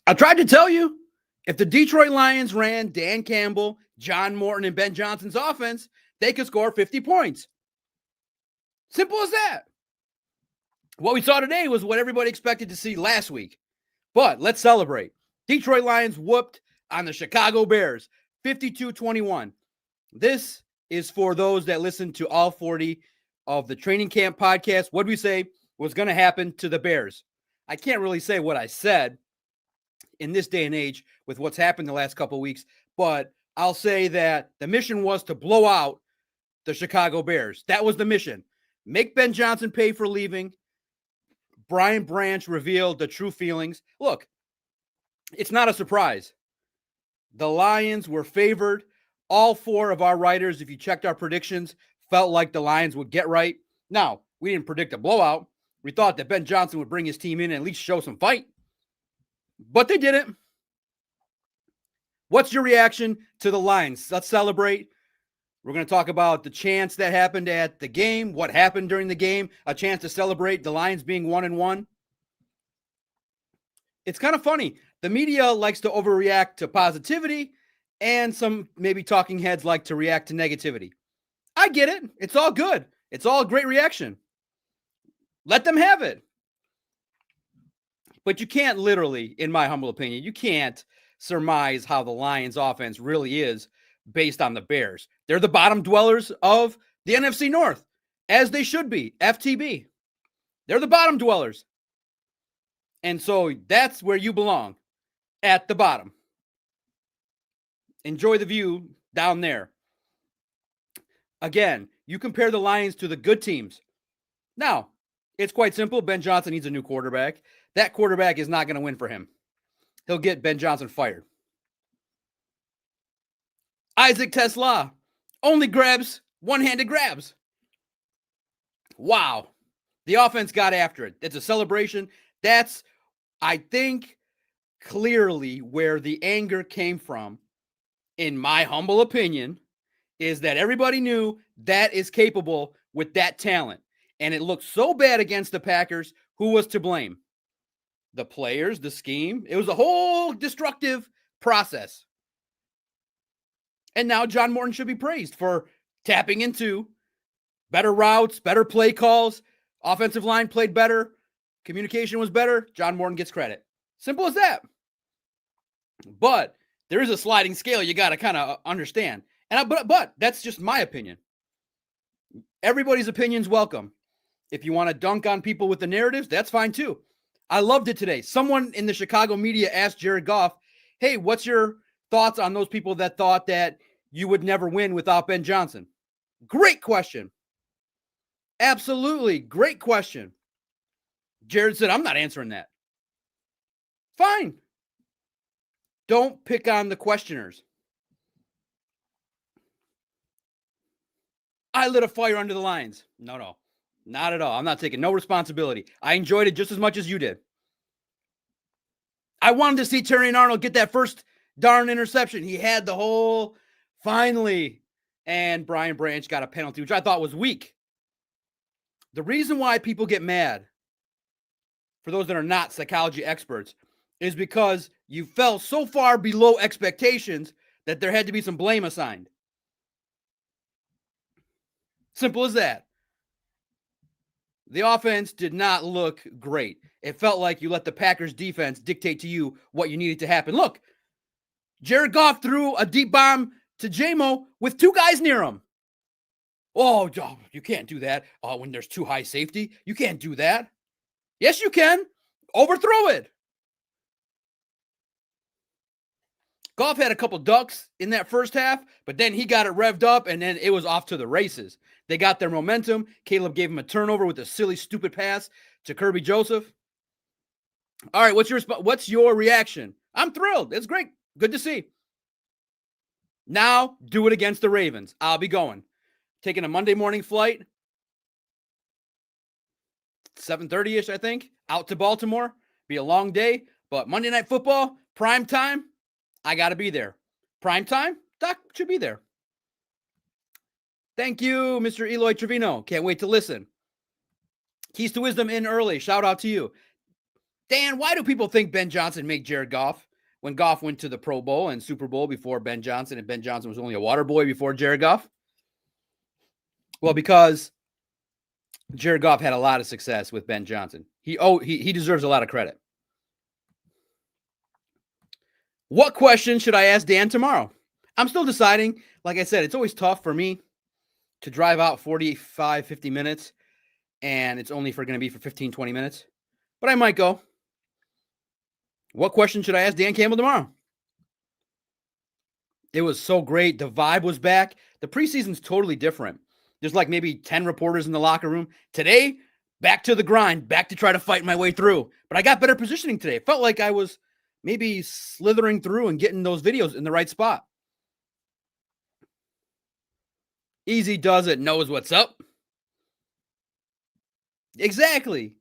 I tried to tell you, if the Detroit Lions ran Dan Campbell, John Morton, and Ben Johnson's offense, they could score 50 points. Simple as that. What we saw today was what everybody expected to see last week. But let's celebrate. Detroit Lions whooped on the Chicago Bears, 52-21. This is for those that listen to all 40 of the training camp podcast. What did we say was going to happen to the Bears? I can't really say what I said in this day and age with what's happened the last couple of weeks, but I'll say that the mission was to blow out the Chicago Bears. That was the mission. Make Ben Johnson pay for leaving. Brian Branch revealed the true feelings. Look, it's not a surprise. The Lions were favored. All four of our writers, if you checked our predictions, felt like the Lions would get right. Now, we didn't predict a blowout. We thought that Ben Johnson would bring his team in and at least show some fight. But they didn't. What's your reaction to the Lions? Let's celebrate. We're going to talk about the chance that happened at the game, what happened during the game, a chance to celebrate the Lions being 1-1. It's kind of funny. The media likes to overreact to positivity, and some maybe talking heads like to react to negativity. I get it. It's all good. It's all a great reaction. Let them have it. But you can't literally, in my humble opinion, you can't surmise how the Lions offense really is based on the Bears. They're the bottom dwellers of the NFC North, as they should be, FTB. They're the bottom dwellers. And so that's where you belong, at the bottom. Enjoy the view down there. Again, you compare the Lions to the good teams. Now, it's quite simple. Ben Johnson needs a new quarterback. That quarterback is not going to win for him. He'll get Ben Johnson fired. Isaac Tesla only grabs one-handed grabs. Wow. The offense got after it. It's a celebration. That's, I think, clearly where the anger came from, in my humble opinion, is that everybody knew that is capable with that talent. And it looked so bad against the Packers. Who was to blame? The players, the scheme. It was a whole destructive process. And now John Morton should be praised for tapping into better routes, better play calls. Offensive line played better. Communication was better. John Morton gets credit. Simple as that. But there is a sliding scale you got to kind of understand. But that's just my opinion. Everybody's opinion's welcome. If you want to dunk on people with the narratives, that's fine too. I loved it today. Someone in the Chicago media asked Jared Goff, hey, what's your thoughts on those people that thought that you would never win without Ben Johnson? Great question. Absolutely. Great question. Jared said, I'm not answering that. Fine. Don't pick on the questioners. I lit a fire under the Lions. No, not at all. I'm not taking no responsibility. I enjoyed it just as much as you did. I wanted to see Terry Arnold get that first darn interception. He had the whole finally, and Brian Branch got a penalty, which I thought was weak. The reason why people get mad, for those that are not psychology experts, is because you fell so far below expectations that there had to be some blame assigned. Simple as that. The offense did not look great. It felt like you let the Packers defense dictate to you what you needed to happen. Look, Jared Goff threw a deep bomb to J-Mo with two guys near him. Oh, you can't do that. When there's too high safety, you can't do that. Yes, you can. Overthrow it. Goff had a couple ducks in that first half, but then he got it revved up, and then it was off to the races. They got their momentum. Caleb gave him a turnover with a silly, stupid pass to Kirby Joseph. All right, what's your reaction? I'm thrilled. It's great. Good to see. Now, do it against the Ravens. I'll be going. Taking a Monday morning flight, 7:30-ish, I think, out to Baltimore. Be a long day, but Monday Night Football, prime time, I got to be there. Prime time, Doc should be there. Thank you, Mr. Eloy Trevino. Can't wait to listen. Keys to Wisdom in early. Shout out to you. Dan, why do people think Ben Johnson made Jared Goff when Goff went to the Pro Bowl and Super Bowl before Ben Johnson, and Ben Johnson was only a water boy before Jared Goff? Well, because Jared Goff had a lot of success with Ben Johnson. He deserves a lot of credit. What question should I ask Dan tomorrow? I'm still deciding. Like I said, it's always tough for me to drive out 45, 50 minutes, and it's only going to be for 15, 20 minutes. But I might go. What question should I ask Dan Campbell tomorrow? It was so great. The vibe was back. The preseason's totally different. There's like maybe 10 reporters in the locker room. Today, back to the grind, back to try to fight my way through. But I got better positioning today. It felt like I was maybe slithering through and getting those videos in the right spot. Easy does it, knows what's up. Exactly.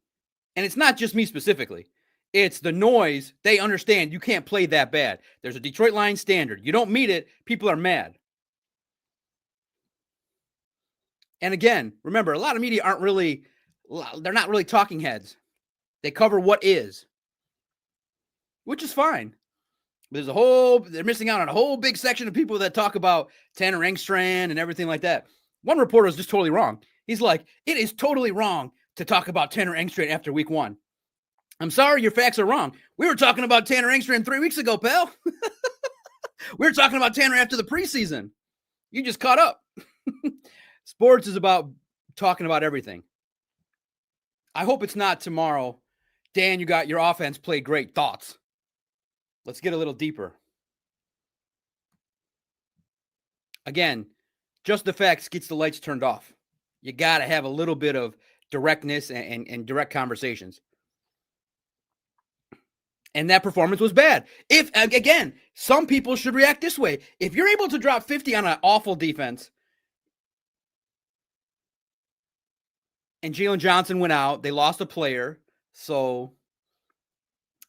And it's not just me specifically. It's the noise. They understand you can't play that bad. There's a Detroit Lions standard. You don't meet it, people are mad. And again, remember, a lot of media they're not really talking heads. They cover what is, which is fine. They're missing out on a whole big section of people that talk about Tanner Engstrand and everything like that. One reporter is just totally wrong. He's like, it is totally wrong to talk about Tanner Engstrand after week 1. I'm sorry, your facts are wrong. We were talking about Tanner Engstrand 3 weeks ago, pal. We were talking about Tanner after the preseason. You just caught up. Sports is about talking about everything. I hope it's not tomorrow. Dan, you got your offense played great. Thoughts? Let's get a little deeper. Again, just the facts gets the lights turned off. You got to have a little bit of directness and direct conversations. And that performance was bad. Again, some people should react this way. If you're able to drop 50 on an awful defense, and Jalen Johnson went out, they lost a player, so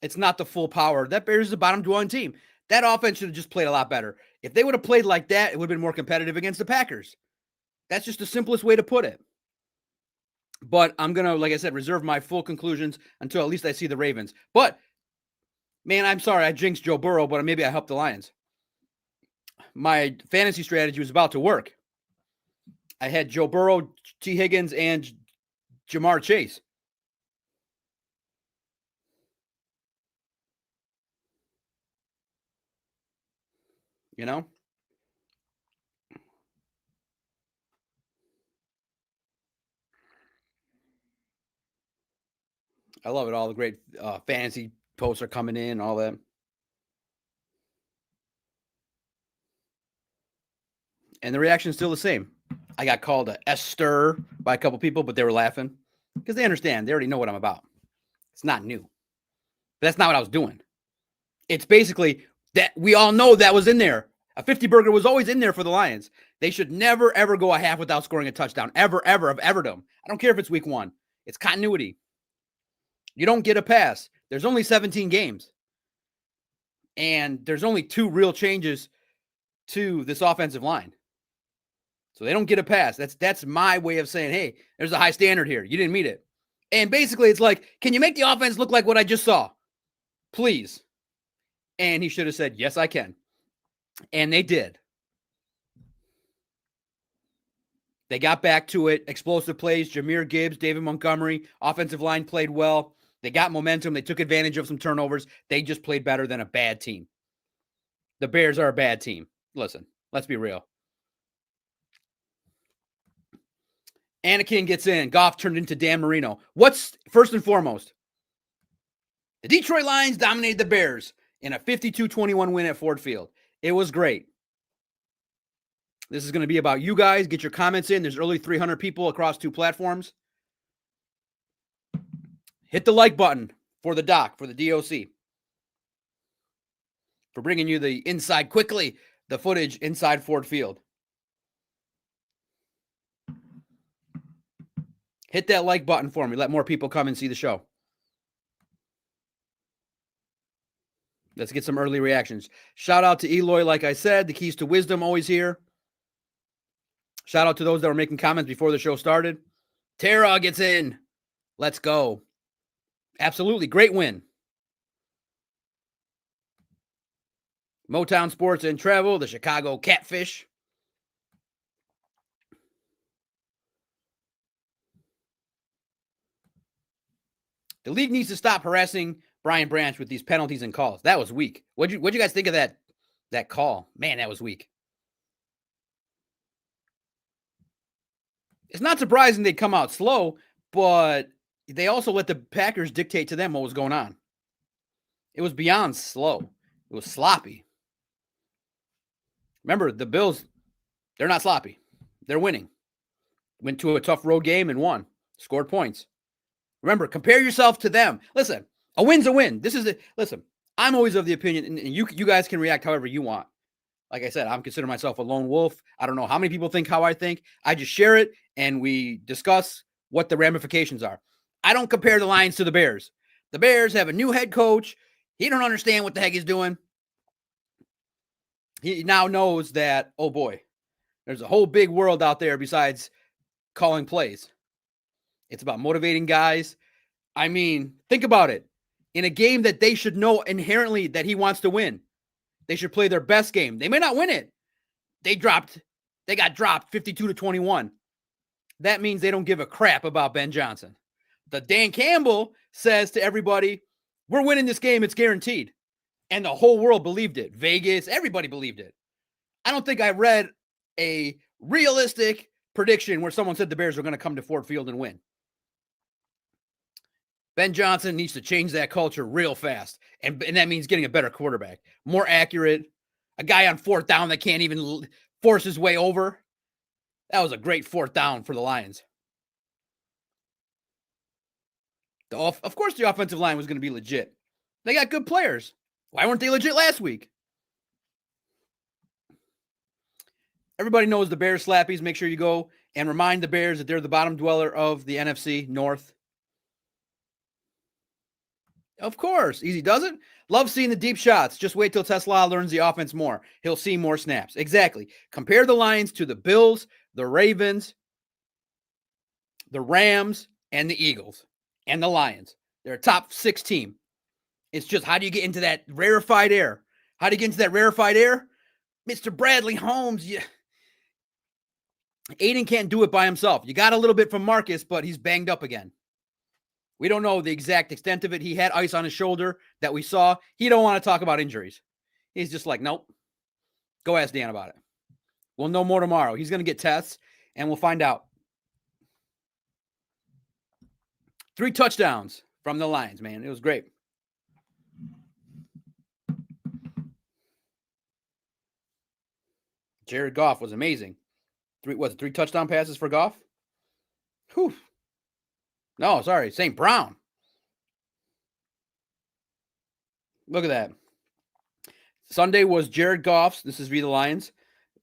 it's not the full power. That Bears is a bottom-dwelling team. That offense should have just played a lot better. If they would have played like that, it would have been more competitive against the Packers. That's just the simplest way to put it. But I'm going to, like I said, reserve my full conclusions until at least I see the Ravens. But, man, I'm sorry I jinxed Joe Burrow, but maybe I helped the Lions. My fantasy strategy was about to work. I had Joe Burrow, T. Higgins, and Jamar Chase. You know? I love it. All the great fantasy posts are coming in, all that. And the reaction is still the same. I got called a S-stir by a couple people, but they were laughing because they understand. They already know what I'm about. It's not new. But that's not what I was doing. It's basically that we all know that was in there. A 50 burger was always in there for the Lions. They should never, ever go a half without scoring a touchdown. Ever, ever, of everdom. I don't care if it's week 1. It's continuity. You don't get a pass. There's only 17 games. And there's only 2 real changes to this offensive line. So they don't get a pass. That's my way of saying, hey, there's a high standard here. You didn't meet it. And basically it's like, can you make the offense look like what I just saw? Please. And he should have said, yes, I can. And they did. They got back to it. Explosive plays, Jahmyr Gibbs, David Montgomery. Offensive line played well. They got momentum. They took advantage of some turnovers. They just played better than a bad team. The Bears are a bad team. Listen, let's be real. Anakin gets in. Goff turned into Dan Marino. What's first and foremost? The Detroit Lions dominated the Bears in a 52-21 win at Ford Field. It was great. This is going to be about you guys. Get your comments in. There's early 300 people across 2 platforms. Hit the like button for the doc, for the DOC. For bringing you the inside quickly, the footage inside Ford Field. Hit that like button for me. Let more people come and see the show. Let's get some early reactions. Shout out to Eloy, like I said. The keys to wisdom always here. Shout out to those that were making comments before the show started. Tara gets in. Let's go. Absolutely. Great win. Motown Sports and Travel, the Chicago Catfish. The league needs to stop harassing Brian Branch with these penalties and calls. That was weak. What'd you guys think of that call? Man, that was weak. It's not surprising they'd come out slow, but they also let the Packers dictate to them what was going on. It was beyond slow. It was sloppy. Remember, the Bills, they're not sloppy. They're winning. Went to a tough road game and won. Scored points. Remember, compare yourself to them. Listen, a win's a win. Listen, I'm always of the opinion, and you guys can react however you want. Like I said, I'm considering myself a lone wolf. I don't know how many people think how I think. I just share it, and we discuss what the ramifications are. I don't compare the Lions to the Bears. The Bears have a new head coach. He don't understand what the heck he's doing. He now knows that, oh boy, there's a whole big world out there besides calling plays. It's about motivating guys. I mean, think about it. In a game that they should know inherently that he wants to win, they should play their best game. They may not win it. They got dropped 52-21. That means they don't give a crap about Ben Johnson. The Dan Campbell says to everybody, we're winning this game. It's guaranteed. And the whole world believed it. Vegas, everybody believed it. I don't think I read a realistic prediction where someone said the Bears were going to come to Ford Field and win. Ben Johnson needs to change that culture real fast. And that means getting a better quarterback, more accurate, a guy on fourth down that can't even force his way over. That was a great fourth down for the Lions. Of course, the offensive line was going to be legit. They got good players. Why weren't they legit last week? Everybody knows the Bears slappies. Make sure you go and remind the Bears that they're the bottom dweller of the NFC North. Of course. Easy does it. Love seeing the deep shots. Just wait till Tesla learns the offense more. He'll see more snaps. Exactly. Compare the Lions to the Bills, the Ravens, the Rams, and the Eagles, and the Lions. They're a top 6 team. It's just, how do you get into that rarefied air? How do you get into that rarefied air? Mr. Bradley Holmes, Aiden can't do it by himself. You got a little bit from Marcus, but he's banged up again. We don't know the exact extent of it. He had ice on his shoulder that we saw. He don't want to talk about injuries. He's just like, nope. Go ask Dan about it. We'll know more tomorrow. He's going to get tests, and we'll find out. 3 touchdowns from the Lions, man. It was great. Jared Goff was amazing. 3 touchdown passes for Goff? Whew. No, sorry, St. Brown. Look at that. Sunday was Jared Goff's, this is via the Lions,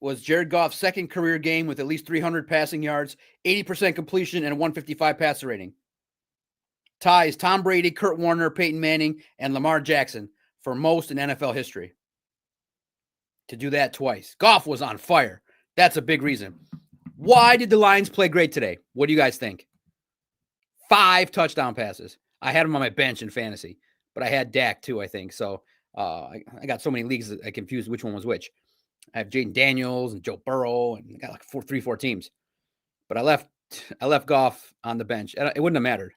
was Jared Goff's second career game with at least 300 passing yards, 80% completion, and a 155 passer rating. Ties Tom Brady, Kurt Warner, Peyton Manning, and Lamar Jackson for most in NFL history. To do that twice. Goff was on fire. That's a big reason. Why did the Lions play great today? What do you guys think? 5 touchdown passes. I had him on my bench in fantasy, but I had Dak too, I think. So I got so many leagues that I confused which one was which. I have Jaden Daniels and Joe Burrow, and I got like 3-4 teams. But I left Goff on the bench. It wouldn't have mattered.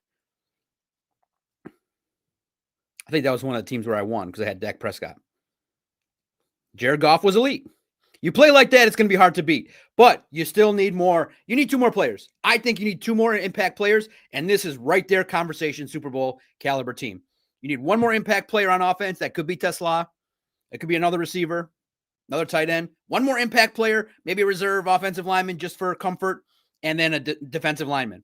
I think that was one of the teams where I won because I had Dak Prescott. Jared Goff was elite. You play like that, it's going to be hard to beat. But you still need more. You need 2 more players. I think you need 2 more impact players, and this is right there conversation Super Bowl caliber team. You need 1 more impact player on offense. That could be Tesla. It could be another receiver, another tight end. 1 more impact player, maybe a reserve offensive lineman just for comfort, and then a defensive lineman.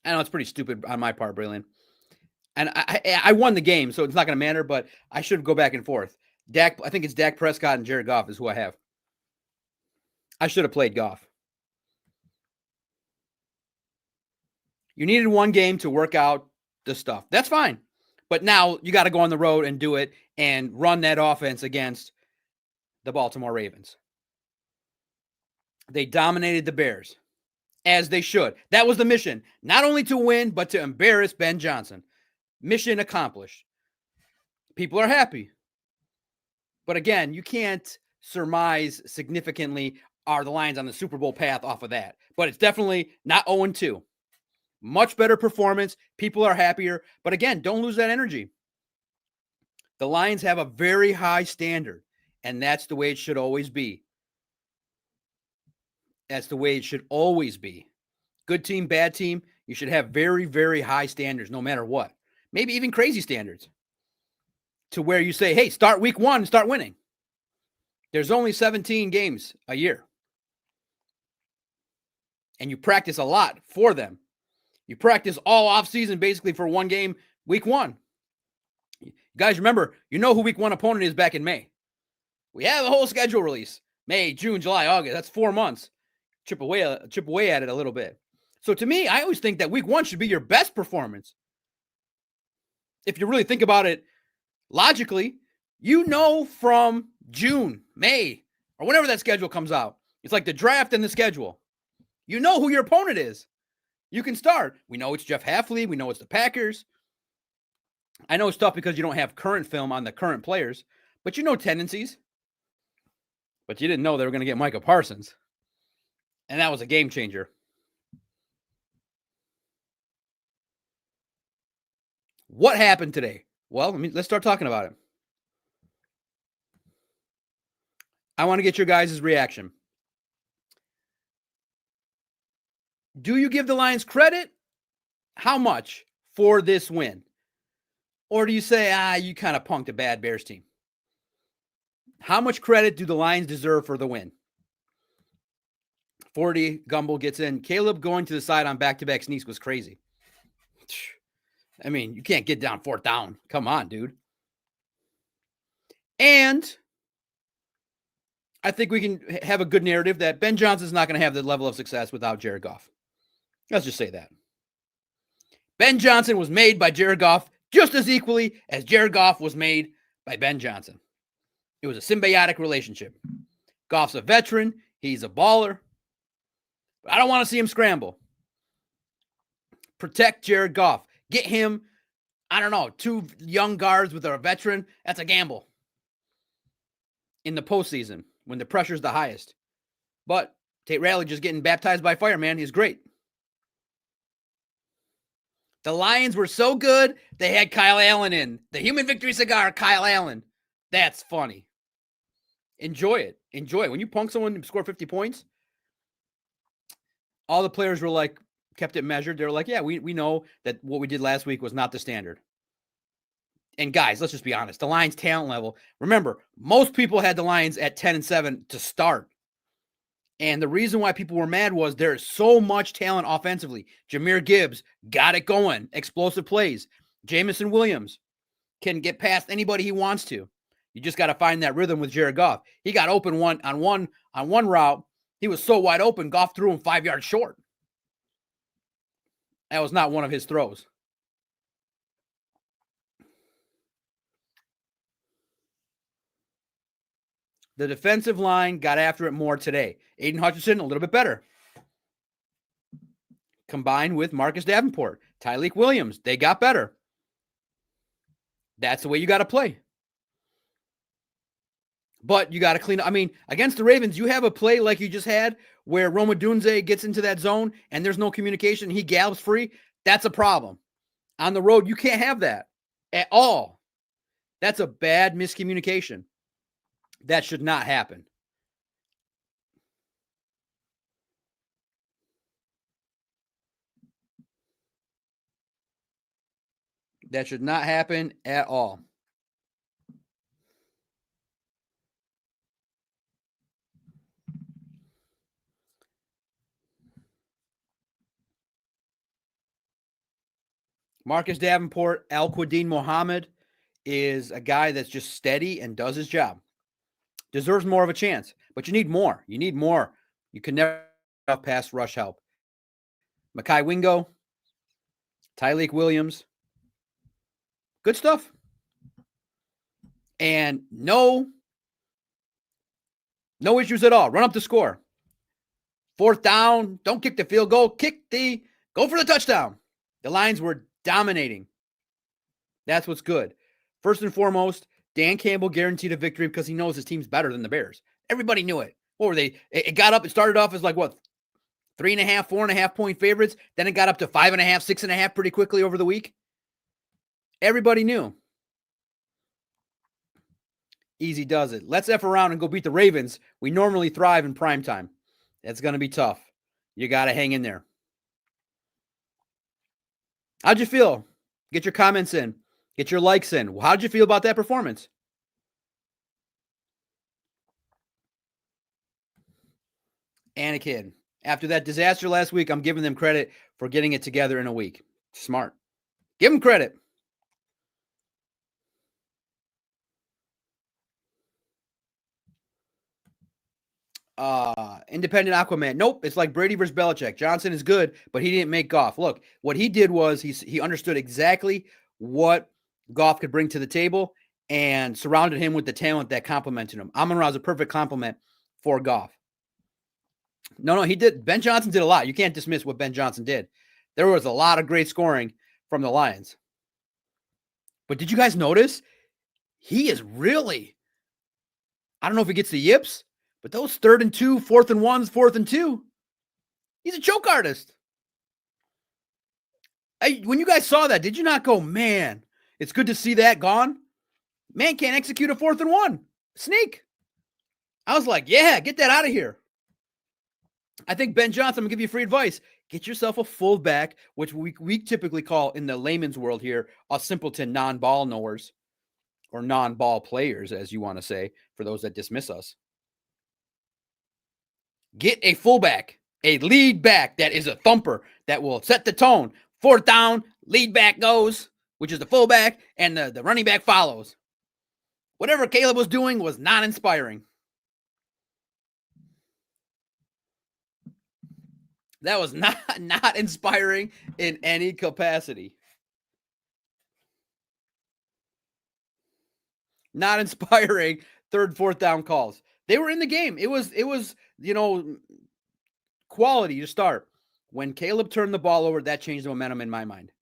I know it's pretty stupid on my part, Braylon. And I won the game, so it's not going to matter, but I should go back and forth. I think it's Dak Prescott and Jared Goff is who I have. I should have played Goff. You needed 1 game to work out the stuff. That's fine. But now you got to go on the road and do it and run that offense against the Baltimore Ravens. They dominated the Bears, as they should. That was the mission. Not only to win, but to embarrass Ben Johnson. Mission accomplished. People are happy. But again, you can't surmise significantly are the Lions on the Super Bowl path off of that. But it's definitely not 0-2. Much better performance. People are happier. But again, don't lose that energy. The Lions have a very high standard, and that's the way it should always be. That's the way it should always be. Good team, bad team, you should have very, very high standards no matter what. Maybe even crazy standards to where you say, hey, start week 1 and start winning. There's only 17 games a year. And you practice a lot for them. You practice all offseason basically for one game, week 1. You guys remember, you know who week 1 opponent is back in May. We have a whole schedule release. May, June, July, August. That's 4 months. Chip away at it a little bit. So to me, I always think that week 1 should be your best performance. If you really think about it logically, you know from June, May, or whenever that schedule comes out. It's like the draft and the schedule. You know who your opponent is. You can start. We know it's Jeff Hafley. We know it's the Packers. I know it's tough because you don't have current film on the current players, but you know tendencies. But you didn't know they were going to get Micah Parsons. And that was a game changer. What happened today? Well, let's start talking about it. I want to get your guys' reaction. Do you give the Lions credit? How much for this win? Or do you say, you kind of punked a bad Bears team? How much credit do the Lions deserve for the win? 40, Gumble gets in. Caleb going to the side on back-to-back sneaks was crazy. I mean, you can't get down 4th down. Come on, dude. And I think we can have a good narrative that Ben Johnson's not going to have the level of success without Jared Goff. Let's just say that. Ben Johnson was made by Jared Goff just as equally as Jared Goff was made by Ben Johnson. It was a symbiotic relationship. Goff's a veteran. He's a baller. But I don't want to see him scramble. Protect Jared Goff. Get him, 2 young guards with a veteran. That's a gamble in the postseason when the pressure's the highest. But Tate Raleigh just getting baptized by fire, man. He's great. The Lions were so good, they had Kyle Allen in. The human victory cigar, Kyle Allen. That's funny. Enjoy it. Enjoy it. When you punk someone and score 50 points, all the players were like, kept it measured. They were like, yeah, we know that what we did last week was not the standard. And guys, let's just be honest. The Lions' talent level, remember, most people had the Lions at 10-7 to start. And the reason why people were mad was there is so much talent offensively. Jahmyr Gibbs got it going. Explosive plays. Jamison Williams can get past anybody he wants to. You just got to find that rhythm with Jared Goff. He got open on one route. He was so wide open, Goff threw him 5 yards short. That was not one of his throws. The defensive line got after it more today. Aiden Hutchinson, a little bit better. Combined with Marcus Davenport. Tyleik Williams, they got better. That's the way you got to play. But you got to clean up. I mean, against the Ravens, you have a play like you just had where Roma Dunze gets into that zone and there's no communication. He gallops free. That's a problem. On the road, you can't have that at all. That's a bad miscommunication. That should not happen. That should not happen at all. Marcus Davenport, Al-Quadin Muhammad is a guy that's just steady and does his job. Deserves more of a chance, but you need more. You need more. You can never have pass rush help. Mekhi Wingo, Tyleik Williams. Good stuff. And no issues at all. Run up the score. 4th down. Don't kick the field goal. Go for the touchdown. The Lions were dominating. That's what's good. First and foremost, Dan Campbell guaranteed a victory because he knows his team's better than the Bears. Everybody knew it. What were they? It got up. It started off as like what, 3.5, 4.5 point favorites. Then it got up to 5.5, 6.5 pretty quickly over the week. Everybody knew. Easy does it. Let's F around and go beat the Ravens. We normally thrive in primetime. That's going to be tough. You got to hang in there. How'd you feel? Get your comments in. Get your likes in. How'd you feel about that performance? Anakin. After that disaster last week, I'm giving them credit for getting it together in a week. Smart. Give them credit. Independent Aquaman. Nope. It's like Brady versus Belichick. Johnson is good, but he didn't make Goff. Look, what he did was he understood exactly what Goff could bring to the table and surrounded him with the talent that complemented him. Amon-Ra is a perfect complement for Goff. No, he did. Ben Johnson did a lot. You can't dismiss what Ben Johnson did. There was a lot of great scoring from the Lions. But did you guys notice? He is really, I don't know if he gets the yips, but those 3rd and 2, 4th and 1s, 4th and 2, he's a choke artist. When you guys saw that, did you not go, man, it's good to see that gone? Man can't execute a 4th and 1. Sneak. I was like, yeah, get that out of here. I think Ben Johnson, I'm going to give you free advice. Get yourself a fullback, which we typically call in the layman's world here, a simpleton non-ball knowers or non-ball players, as you want to say, for those that dismiss us. Get a fullback, a lead back that is a thumper that will set the tone. 4th down, lead back goes, which is the fullback, and the running back follows. Whatever Caleb was doing was not inspiring. That was not inspiring in any capacity. Not inspiring 3rd, 4th down calls. They were in the game. It was, quality to start. When Caleb turned the ball over, that changed the momentum in my mind.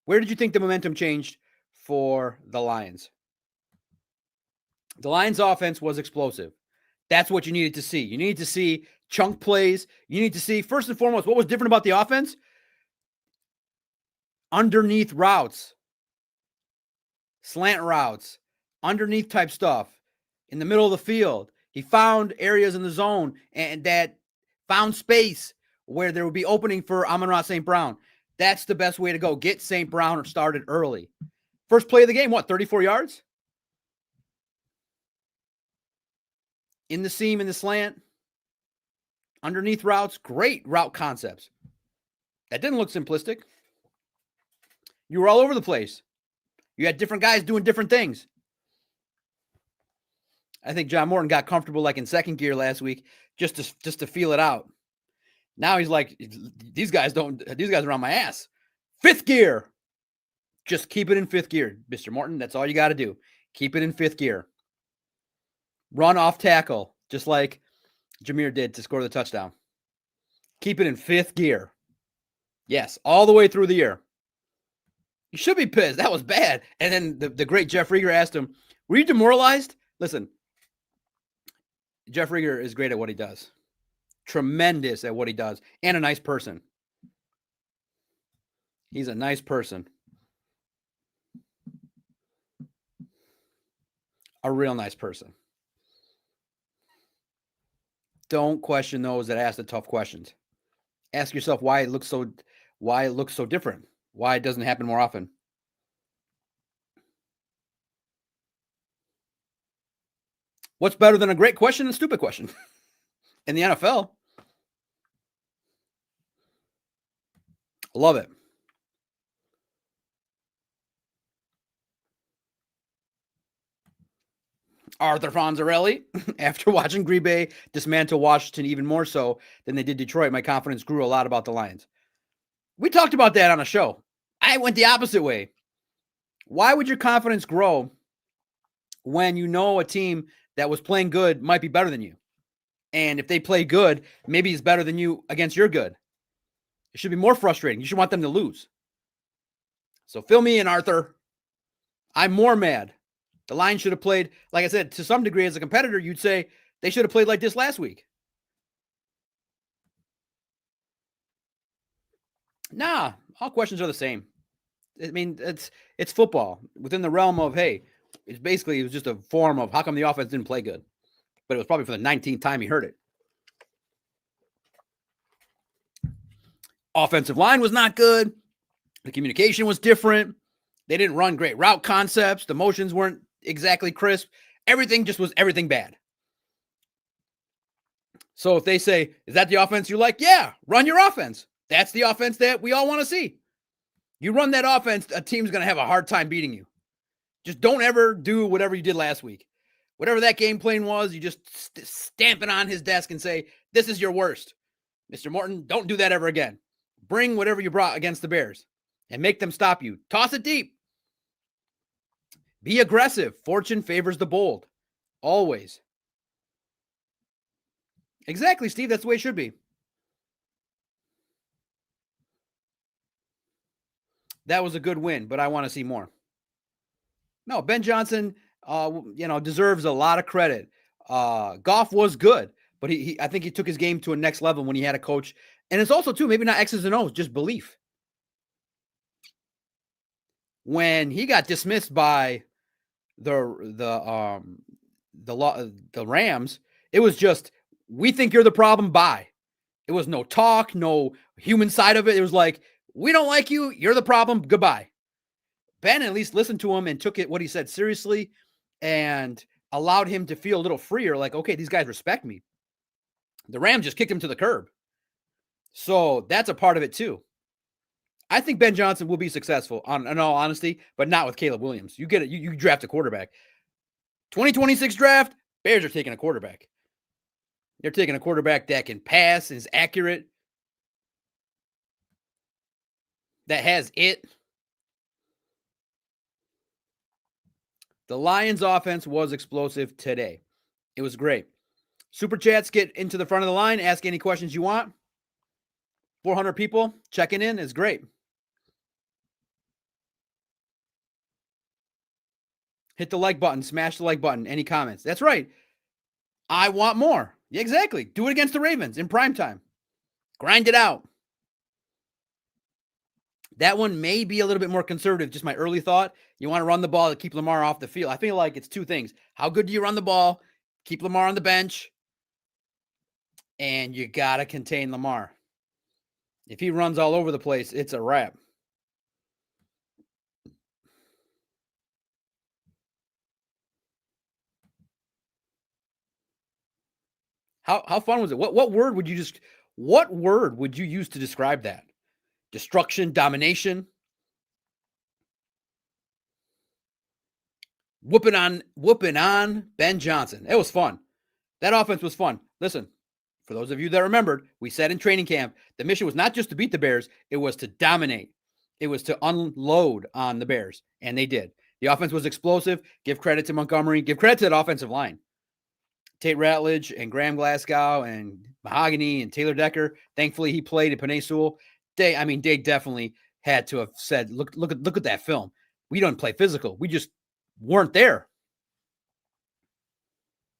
Where did you think the momentum changed for the Lions? The Lions offense was explosive. That's what you needed to see. You needed to see chunk plays. You need to see, first and foremost, what was different about the offense? Underneath routes, slant routes, underneath type stuff, in the middle of the field. He found areas in the zone and that found space where there would be opening for Amon-Ra St. Brown. That's the best way to go. Get St. Brown started early. First play of the game, 34 yards? In the seam, in the slant, underneath routes, great route concepts. That didn't look simplistic. You were all over the place. You had different guys doing different things. I think John Morton got comfortable like in second gear last week just to feel it out. Now he's like, these guys are on my ass. 5th gear. Just keep it in 5th gear, Mr. Morton. That's all you got to do. Keep it in 5th gear. Run off tackle, just like Jameer did to score the touchdown. Keep it in 5th gear. Yes, all the way through the year. You should be pissed. That was bad. And then the great Jeff Rieger asked him, were you demoralized? Listen, Jeff Rieger is great at what he does. Tremendous at what he does. And a nice person. He's a nice person. A real nice person. Don't question those that ask the tough questions. Ask yourself why it looks so different. Why it doesn't happen more often. What's better than a great question and a stupid question? In the NFL. Love it. Arthur Fonzarelli, after watching Green Bay dismantle Washington even more so than they did Detroit, my confidence grew a lot about the Lions. We talked about that on a show. I went the opposite way. Why would your confidence grow when you know a team that was playing good might be better than you? And if they play good, maybe it's better than you against your good. It should be more frustrating. You should want them to lose. So fill me in, Arthur. I'm more mad. The Lions should have played, like I said, to some degree as a competitor, you'd say they should have played like this last week. Nah, all questions are the same. I mean, it's football within the realm of, hey, it was just a form of how come the offense didn't play good. But it was probably for the 19th time he heard it. Offensive line was not good. The communication was different. They didn't run great route concepts. The motions weren't exactly crisp. Everything just was everything bad. So if they say, is that the offense you like? Yeah, run your offense. That's the offense that we all want to see. You run that offense, a team's going to have a hard time beating you. Just don't ever do whatever you did last week. Whatever that game plan was, you just stamp it on his desk and say, this is your worst. Mr. Morton, don't do that ever again. Bring whatever you brought against the Bears and make them stop you. Toss it deep. Be aggressive. Fortune favors the bold. Always. Exactly, Steve. That's the way it should be. That was a good win, but I want to see more. No, Ben Johnson, deserves a lot of credit. Goff was good, but I think he took his game to a next level when he had a coach. And it's also, too, maybe not X's and O's, just belief. When he got dismissed by the Rams, it was just, we think you're the problem, bye. It was no talk, no human side of it. It was like, we don't like you, you're the problem, goodbye. Ben at least listened to him and took what he said seriously and allowed him to feel a little freer, like, okay, these guys respect me. The Rams just kicked him to the curb. So that's a part of it too. I think Ben Johnson will be successful, in all honesty, but not with Caleb Williams. You get it. You draft a quarterback. 2026 draft, Bears are taking a quarterback. They're taking a quarterback that can pass, is accurate, that has it. The Lions offense was explosive today. It was great. Super chats, get into the front of the line. Ask any questions you want. 400 people checking in is great. Hit the like button. Smash the like button. Any comments? That's right. I want more. Yeah, exactly. Do it against the Ravens in primetime. Grind it out. That one may be a little bit more conservative. Just my early thought. You want to run the ball to keep Lamar off the field. I feel like it's two things. How good do you run the ball? Keep Lamar on the bench. And you got to contain Lamar. If he runs all over the place, it's a wrap. How fun was it? What word would you use to describe that? Destruction, domination, whooping on Ben Johnson. It was fun. That offense was fun. Listen, for those of you that remembered, we said in training camp, the mission was not just to beat the Bears, it was to dominate. It was to unload on the Bears, and they did. The offense was explosive. Give credit to Montgomery. Give credit to the offensive line. Tate Ratledge and Graham Glasgow and Mahogany and Taylor Decker. Thankfully, he played at Penei Sewell. They definitely had to have said, look at that film. We don't play physical. We just weren't there.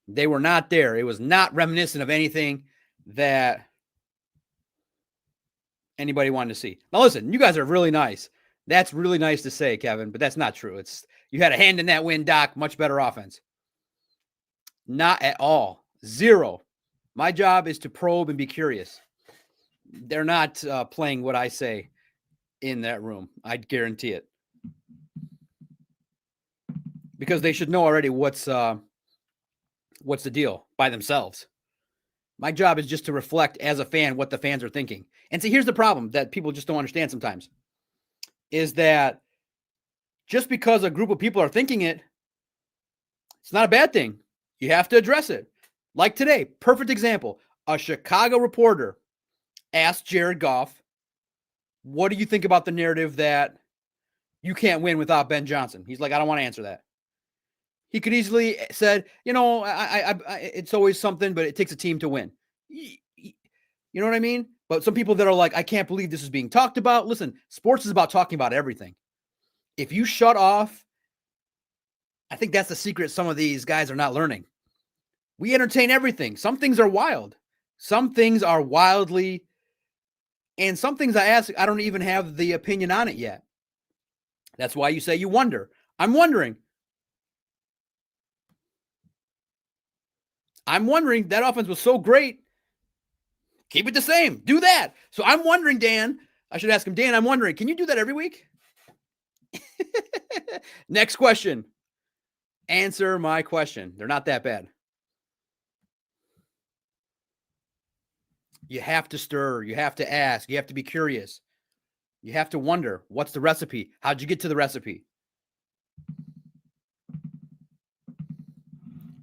They were not there. It was not reminiscent of anything that anybody wanted to see. Now, listen, you guys are really nice. That's really nice to say, Kevin, but that's not true. You had a hand in that win, Doc. Much better offense. Not at all. Zero. My job is to probe and be curious. They're not playing what I say in that room. I guarantee it. Because they should know already what's the deal by themselves. My job is just to reflect as a fan what the fans are thinking. And see, here's the problem that people just don't understand sometimes, is that just because a group of people are thinking it, it's not a bad thing. You have to address it. Like today, perfect example. A Chicago reporter asked Jared Goff, what do you think about the narrative that you can't win without Ben Johnson? He's like, I don't want to answer that. He could easily said, it's always something, but it takes a team to win. You know what I mean? But some people that are like, I can't believe this is being talked about. Listen, sports is about talking about everything. If you shut off I think that's the secret some of these guys are not learning. We entertain everything. Some things are wild. Some things are wildly, and some things I don't even have the opinion on it yet. That's why you say you wonder. I'm wondering. That offense was so great. Keep it the same. Do that. So I'm wondering, Dan. I should ask him, Dan, I'm wondering, can you do that every week? Next question. Answer my question. They're not that bad. You have to stir. You have to ask. You have to be curious. You have to wonder, what's the recipe? How'd you get to the recipe?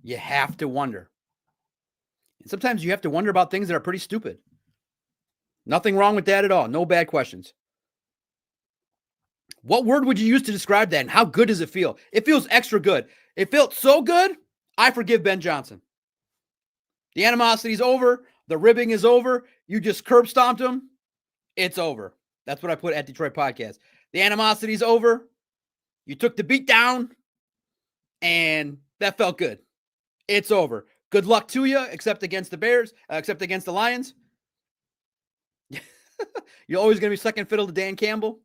You have to wonder. And sometimes you have to wonder about things that are pretty stupid. Nothing wrong with that at all. No bad questions. What word would you use to describe that, and how good does it feel? It feels extra good. It felt so good, I forgive Ben Johnson. The animosity's over. The ribbing is over. You just curb stomped him. It's over. That's what I put at Detroit Podcast. The animosity's over. You took the beat down, and that felt good. It's over. Good luck to you, except against the Bears, except against the Lions. You're always going to be second fiddle to Dan Campbell.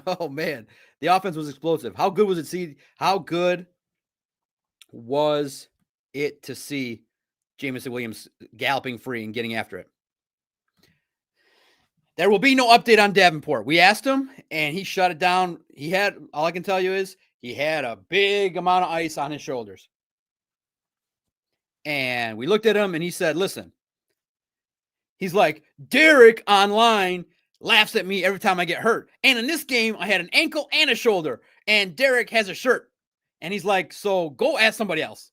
Oh, man. The offense was explosive. How good was it? How good was it to see Jameson Williams galloping free and getting after it? There will be no update on Davenport. We asked him, and he shut it down. All I can tell you is he had a big amount of ice on his shoulders. And we looked at him, and he said, listen, he's like, Derek online laughs at me every time I get hurt. And in this game, I had an ankle and a shoulder, and Derek has a shirt. And he's like, so go ask somebody else.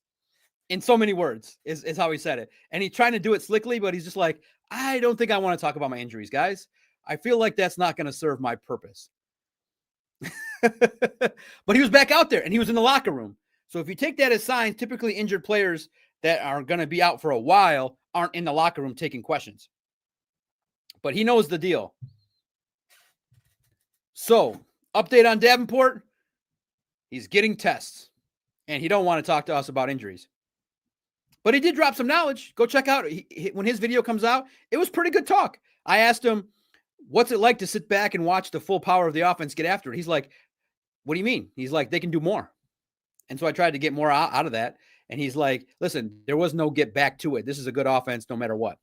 In so many words is how he said it. And he's trying to do it slickly, but he's just like, I don't think I want to talk about my injuries, guys. I feel like that's not going to serve my purpose. But he was back out there, and he was in the locker room. So if you take that as signs, typically injured players that are going to be out for a while aren't in the locker room taking questions. But he knows the deal. So, update on Davenport. He's getting tests, and he don't want to talk to us about injuries. But he did drop some knowledge. Go check out. When his video comes out, it was pretty good talk. I asked him, what's it like to sit back and watch the full power of the offense get after it? He's like, what do you mean? He's like, they can do more. And so I tried to get more out of that. And he's like, listen, there was no get back to it. This is a good offense no matter what.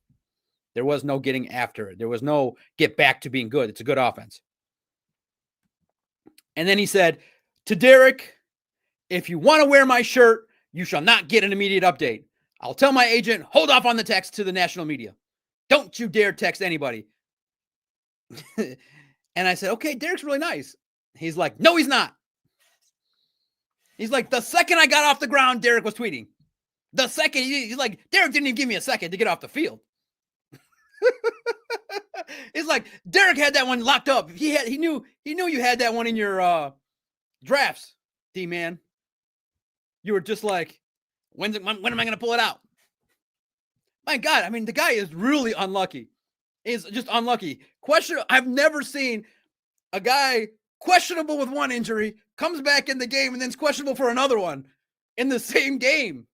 There was no getting after it. There was no get back to being good. It's a good offense. And then he said, to Derek, if you want to wear my shirt, you shall not get an immediate update. I'll tell my agent, hold off on the text to the national media. Don't you dare text anybody. And I said, okay, Derek's really nice. He's like, no, he's not. He's like, the second I got off the ground, Derek was tweeting. The second, he's like, Derek didn't even give me a second to get off the field. It's like, Derek had that one locked up. He knew you had that one in your drafts, D-man. You were just like, when am I going to pull it out? My God, I mean, the guy is really unlucky. Is just unlucky. I've never seen a guy questionable with one injury, comes back in the game, and then is questionable for another one in the same game.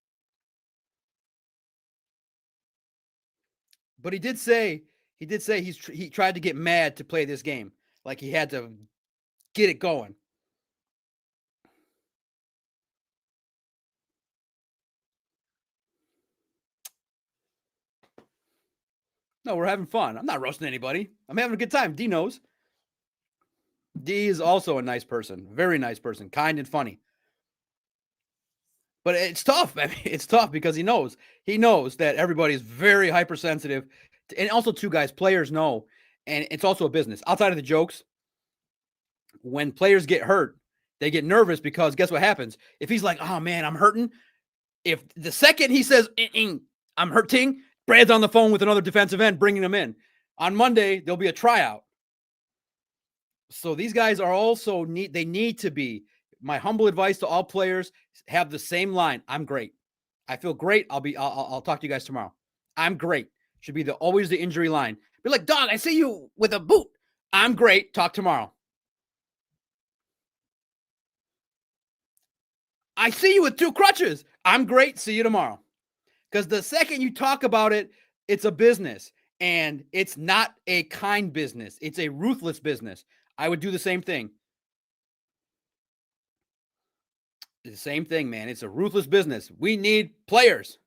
But he did say he tried to get mad to play this game. Like he had to get it going. No, we're having fun. I'm not roasting anybody. I'm having a good time. D knows. D is also a nice person. Very nice person. Kind and funny. But it's tough. I mean, it's tough because he knows that everybody is very hypersensitive. And also, too, guys, players know. And it's also a business. Outside of the jokes, when players get hurt, they get nervous because guess what happens? If he's like, oh, man, I'm hurting. If the second he says, I'm hurting, Brad's on the phone with another defensive end, bringing him in. On Monday, there'll be a tryout. So these guys are also they need to be. My humble advice to all players, have the same line. I'm great. I feel great. I'll talk to you guys tomorrow. I'm great. Should be always the injury line. Be like, dog, I see you with a boot. I'm great. Talk tomorrow. I see you with 2 crutches. I'm great. See you tomorrow. Because the second you talk about it, it's a business. And it's not a kind business. It's a ruthless business. I would do the same thing. The same thing, man. It's a ruthless business. We need players.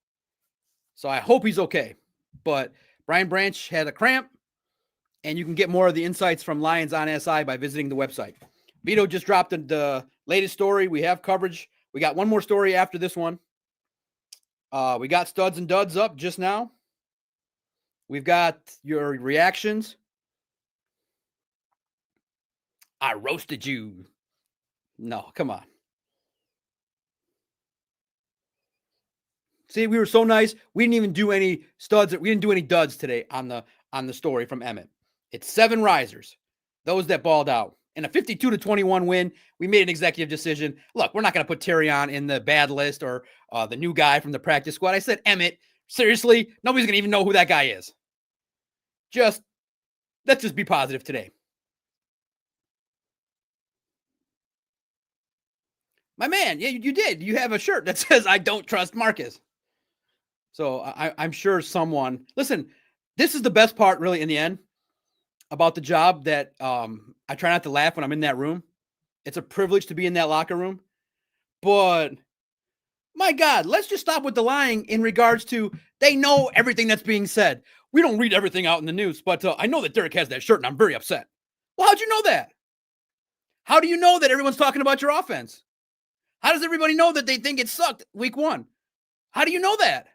So I hope he's okay. But Brian Branch had a cramp, and you can get more of the insights from Lions on SI by visiting the website. Vito just dropped the latest story. We have coverage. We got one more story after this one. We got studs and duds up just now. We've got your reactions. I roasted you. No, come on. See, we were so nice. We didn't even do any studs. We didn't do any duds today on the story from Emmett. It's 7 risers, those that balled out. In a 52-21 win, we made an executive decision. Look, we're not going to put Terrion in the bad list or the new guy from the practice squad. I said, Emmett, seriously, nobody's going to even know who that guy is. Let's just be positive today. My man, yeah, you did. You have a shirt that says, I don't trust Marcus. So I'm sure someone, listen, this is the best part really in the end about the job that I try not to laugh when I'm in that room. It's a privilege to be in that locker room. But my God, let's just stop with the lying in regards to they know everything that's being said. We don't read everything out in the news, but I know that Derek has that shirt and I'm very upset. Well, how'd you know that? How do you know that everyone's talking about your offense? How does everybody know that they think it sucked week 1? How do you know that?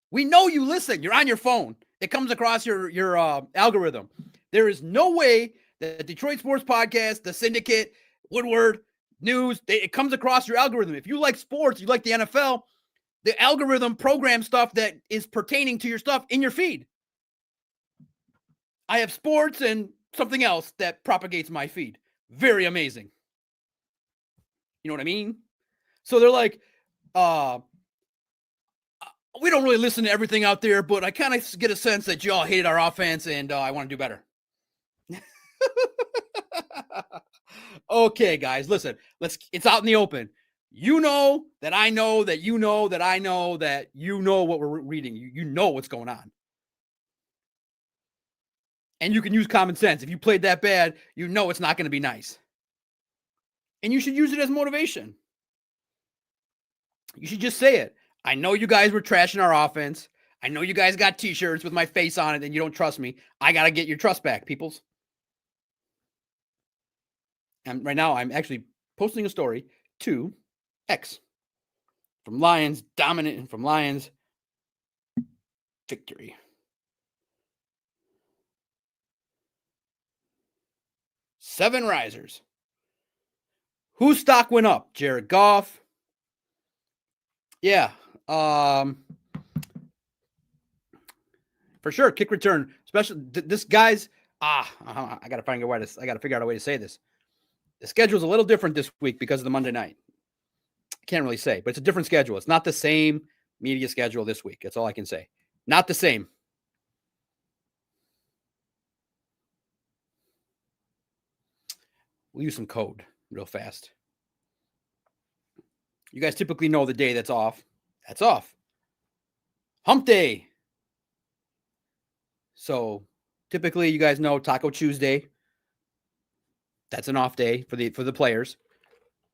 We know you listen. You're on your phone. It comes across your algorithm. There is no way that Detroit Sports Podcast, the Syndicate, Woodward, News, it comes across your algorithm. If you like sports, you like the NFL, the algorithm programs stuff that is pertaining to your stuff in your feed. I have sports and something else that propagates my feed. Very amazing. You know what I mean? So they're like, we don't really listen to everything out there, but I kind of get a sense that y'all hated our offense and I want to do better. Okay, guys, listen, it's out in the open. You know that I know that you know that I know that you know what we're reading. You know what's going on. And you can use common sense. If you played that bad, you know it's not going to be nice. And you should use it as motivation. You should just say it. I know you guys were trashing our offense. I know you guys got t-shirts with my face on it and you don't trust me. I got to get your trust back, peoples. And right now I'm actually posting a story to X from Lions dominant and from Lions victory. Seven risers. Whose stock went up? Jared Goff. Yeah. For sure. Kick return. Especially this guy's I gotta figure out a way to say this. The schedule's a little different this week because of the Monday night. I can't really say, but it's a different schedule. It's not the same media schedule this week. That's all I can say. Not the same. We'll use some code real fast. You guys typically know the day that's off. That's off. Hump day. So typically you guys know Taco Tuesday. That's an off day for the players.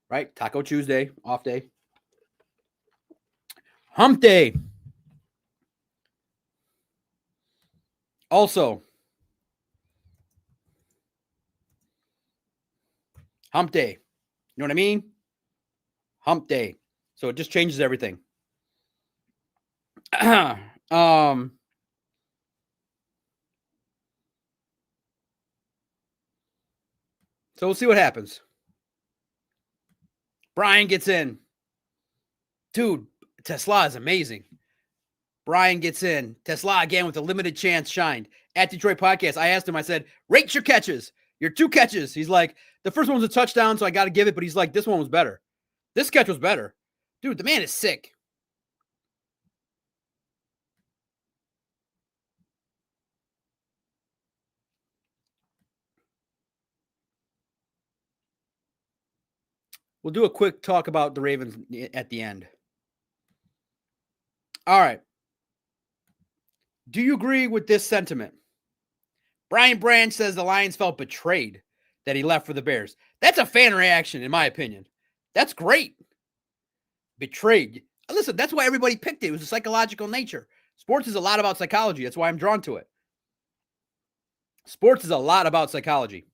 Right? Taco Tuesday, off day. Hump day. Also, hump day. You know what I mean? Hump day. So it just changes everything. So we'll see what happens. Brian gets in. Dude, Tesla is amazing. Brian gets in. Tesla again with a limited chance shined. At Detroit Podcast, I asked him, I said, rate your catches. Your 2 catches. He's like, the first one was a touchdown, so I got to give it. But he's like, this one was better. This catch was better. Dude, the man is sick. We'll do a quick talk about the Ravens at the end. All right. Do you agree with this sentiment? Brian Branch says the Lions felt betrayed that he left for the Bears. That's a fan reaction, in my opinion. That's great. Betrayed. Listen, that's why everybody picked it. It was a psychological nature. Sports is a lot about psychology. That's why I'm drawn to it. Sports is a lot about psychology.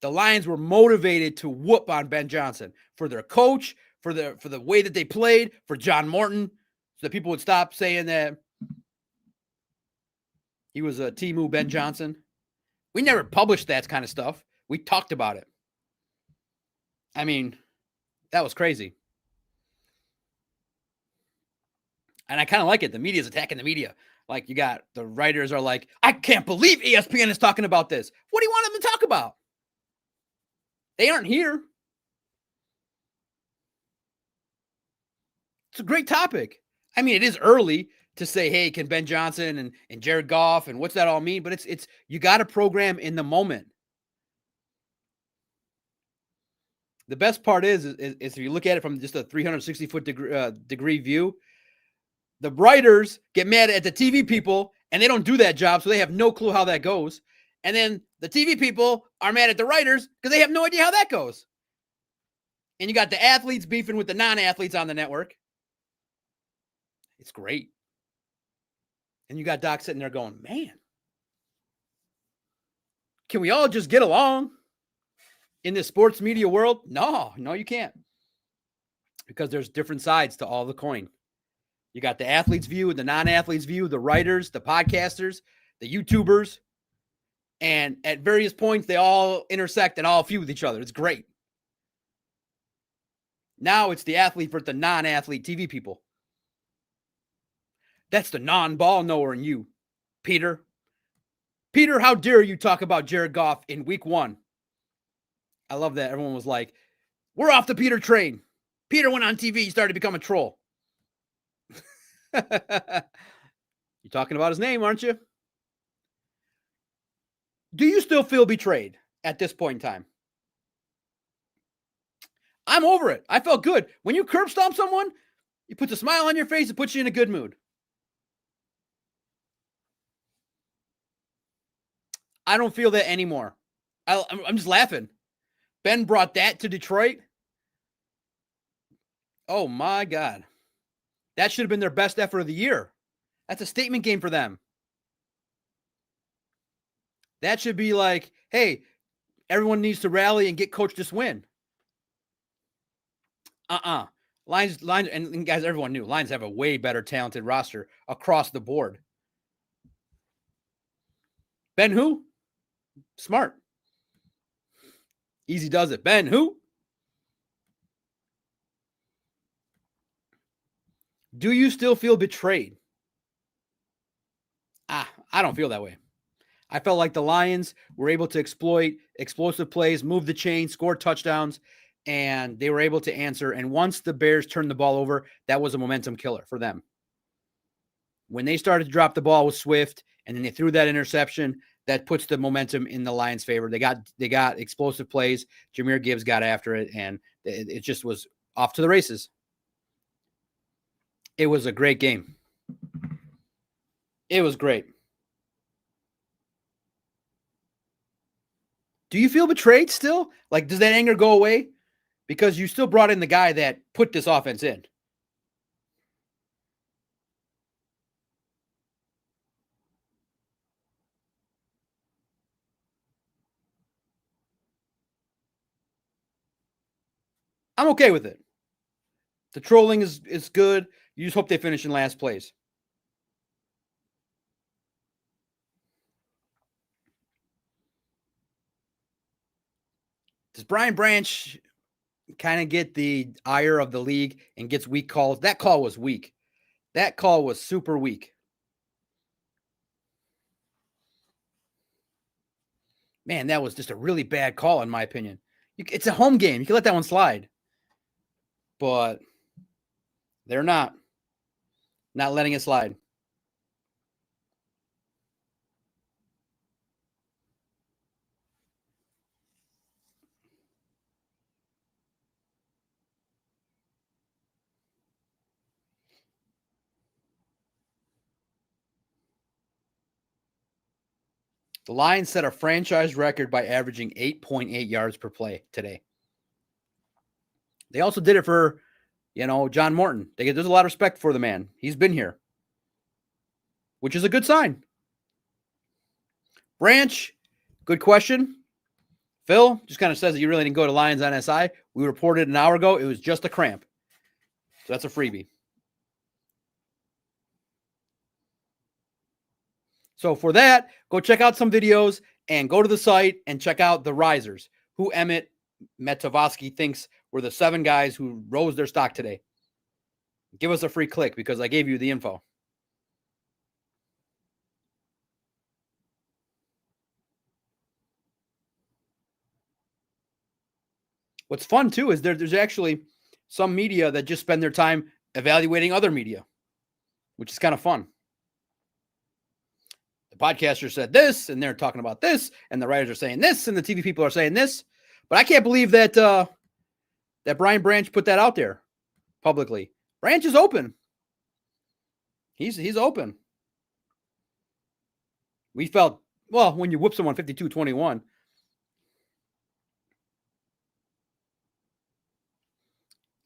The Lions were motivated to whoop on Ben Johnson for their coach, for the way that they played, for John Morton, so that people would stop saying that he was a Timu Ben Johnson. We never published that kind of stuff. We talked about it. I mean, that was crazy. And I kind of like it. The media's attacking the media. Like, you got the writers are like, I can't believe ESPN is talking about this. What do you want them to talk about? They aren't here. It's a great topic. I mean, it is early to say, hey, can Ben Johnson and Jared Goff and what's that all mean? But it's you got to program in the moment. The best part is if you look at it from just a 360-foot degree view, the writers get mad at the TV people, and they don't do that job, so they have no clue how that goes. And then the TV people are mad at the writers because they have no idea how that goes. And you got the athletes beefing with the non-athletes on the network. It's great. And you got Doc sitting there going, man, can we all just get along in this sports media world? No, you can't. Because there's different sides to all the coin. You got the athletes' view, the non-athletes' view, the writers, the podcasters, the YouTubers. And at various points, they all intersect and all feud with each other. It's great. Now it's the athlete versus the non-athlete TV people. That's the non-ball knower in you, Peter. Peter, how dare you talk about Jared Goff in week 1? I love that. Everyone was like, we're off the Peter train. Peter went on TV. He started to become a troll. You're talking about his name, aren't you? Do you still feel betrayed at this point in time? I'm over it. I felt good. When you curb stomp someone, it puts a smile on your face. It puts you in a good mood. I don't feel that anymore. I'm just laughing. Ben brought that to Detroit. Oh, my God. That should have been their best effort of the year. That's a statement game for them. That should be like, hey, everyone needs to rally and get coach this win. Lions, and guys, everyone knew Lions have a way better talented roster across the board. Ben who? Smart. Easy does it. Ben who? Do you still feel betrayed? I don't feel that way. I felt like the Lions were able to exploit explosive plays, move the chain, score touchdowns, and they were able to answer. And once the Bears turned the ball over, that was a momentum killer for them. When they started to drop the ball with Swift, and then they threw that interception, that puts the momentum in the Lions' favor. They got explosive plays. Jahmyr Gibbs got after it, and it just was off to the races. It was a great game. It was great. Do you feel betrayed still? Like, does that anger go away? Because you still brought in the guy that put this offense in. I'm okay with it. The trolling is good. You just hope they finish in last place. Does Brian Branch kind of get the ire of the league and gets weak calls? That call was weak. That call was super weak. Man, that was just a really bad call, in my opinion. It's a home game. You can let that one slide. But they're not letting it slide. The Lions set a franchise record by averaging 8.8 yards per play today. They also did it for, John Morton. There's a lot of respect for the man. He's been here, which is a good sign. Branch, good question. Phil just kind of says that you really didn't go to Lions on SI. We reported an hour ago. It was just a cramp. So that's a freebie. So for that, go check out some videos and go to the site and check out the risers, who Emmett Metavosky thinks were the 7 guys who rose their stock today. Give us a free click because I gave you the info. What's fun, too, is there's actually some media that just spend their time evaluating other media, which is kind of fun. The podcaster said this, and they're talking about this, and the writers are saying this, and the TV people are saying this. But I can't believe that that Brian Branch put that out there publicly. Branch is open. He's open. We felt, well, when you whoop someone 52-21.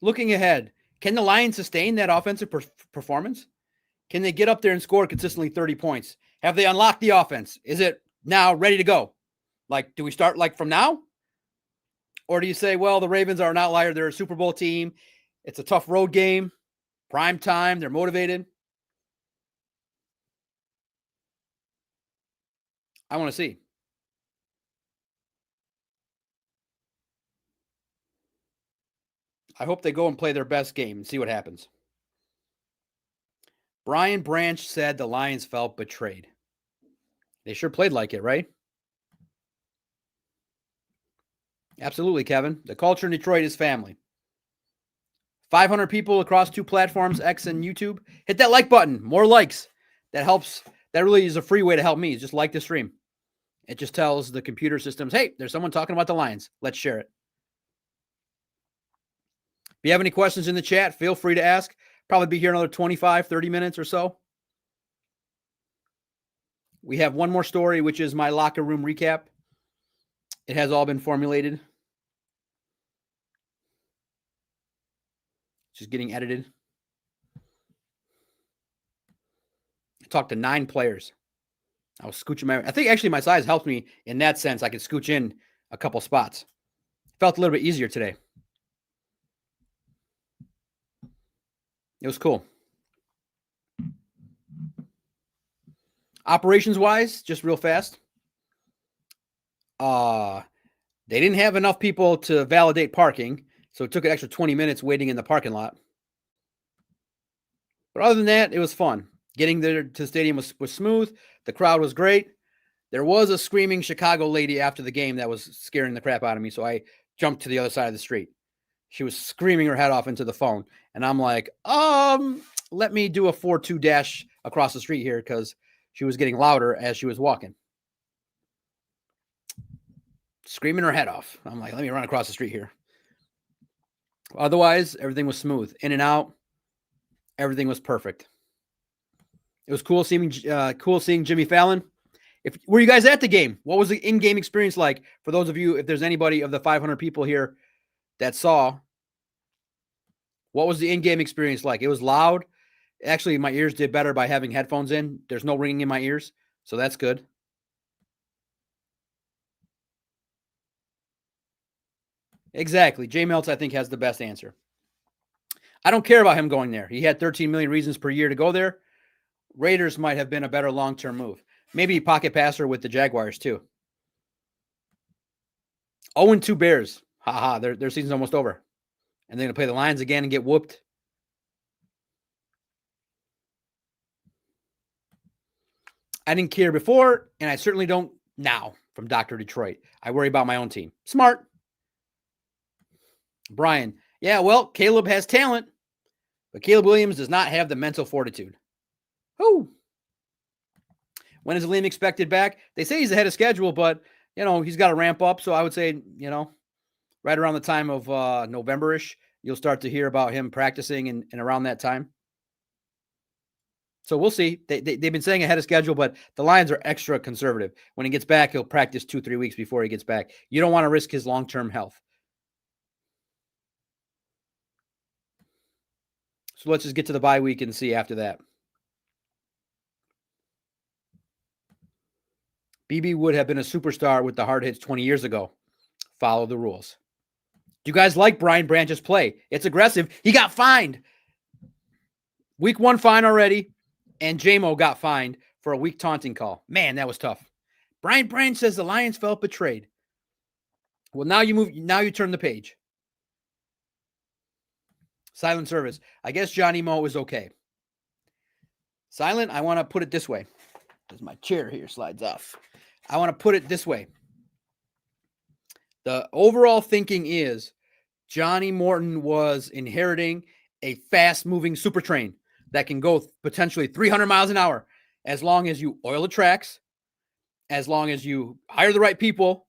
Looking ahead, can the Lions sustain that offensive performance? Can they get up there and score consistently 30 points? Have they unlocked the offense? Is it now ready to go? Like, do we start like from now? Or do you say, well, the Ravens are an outlier. They're a Super Bowl team. It's a tough road game. Prime time. They're motivated. I want to see. I hope they go and play their best game and see what happens. Brian Branch said the Lions felt betrayed. They sure played like it, right? Absolutely, Kevin. The culture in Detroit is family. 500 people across 2 platforms, X and YouTube. Hit that like button. More likes. That helps. That really is a free way to help me. Just like the stream. It just tells the computer systems, hey, there's someone talking about the Lions. Let's share it. If you have any questions in the chat, feel free to ask. Probably be here another 25, 30 minutes or so. We have one more story, which is my locker room recap. It has all been formulated. Just getting edited. I talked to 9 players. I was scooching I think actually my size helped me in that sense. I could scooch in a couple spots. Felt a little bit easier today. It was cool. Operations-wise, just real fast. They didn't have enough people to validate parking, so it took an extra 20 minutes waiting in the parking lot. But other than that, it was fun. Getting there to the stadium was smooth. The crowd was great. There was a screaming Chicago lady after the game that was scaring the crap out of me, so I jumped to the other side of the street. She was screaming her head off into the phone, and I'm like, let me do a 4-2 dash across the street here because she was getting louder as she was walking. Screaming her head off. I'm like, let me run across the street here. Otherwise, everything was smooth. In and out. Everything was perfect. It was cool seeing Jimmy Fallon. Were you guys at the game? What was the in-game experience like? For those of you, if there's anybody of the 500 people here that saw, what was the in-game experience like? It was loud. Actually, my ears did better by having headphones in. There's no ringing in my ears, so that's good. Exactly. Jay Meltz, I think, has the best answer. I don't care about him going there. He had 13 million reasons per year to go there. Raiders might have been a better long-term move. Maybe pocket passer with the Jaguars, too. 0-2 Bears. Ha-ha, their season's almost over. And they're going to play the Lions again and get whooped. I didn't care before, and I certainly don't now from Dr. Detroit. I worry about my own team. Smart. Brian. Yeah, well, Caleb has talent, but Caleb Williams does not have the mental fortitude. Who? When is Liam expected back? They say he's ahead of schedule, but, he's got to ramp up. So I would say, right around the time of November-ish, you'll start to hear about him practicing and around that time. So we'll see. They've been saying ahead of schedule, but the Lions are extra conservative. When he gets back, he'll practice 2-3 weeks before he gets back. You don't want to risk his long-term health. So let's just get to the bye week and see after that. BB would have been a superstar with the hard hits 20 years ago. Follow the rules. Do you guys like Brian Branch's play? It's aggressive. He got fined. Week 1 fine already, and JMO got fined for a weak taunting call. Man, that was tough. Brian Branch says the Lions felt betrayed. Well, now you turn the page. Silent service. I guess Johnny Mo is okay. Silent, I want to put it this way. As my chair here slides off. I want to put it this way. The overall thinking is Johnny Morton was inheriting a fast-moving super train that can go potentially 300 miles an hour as long as you oil the tracks, as long as you hire the right people,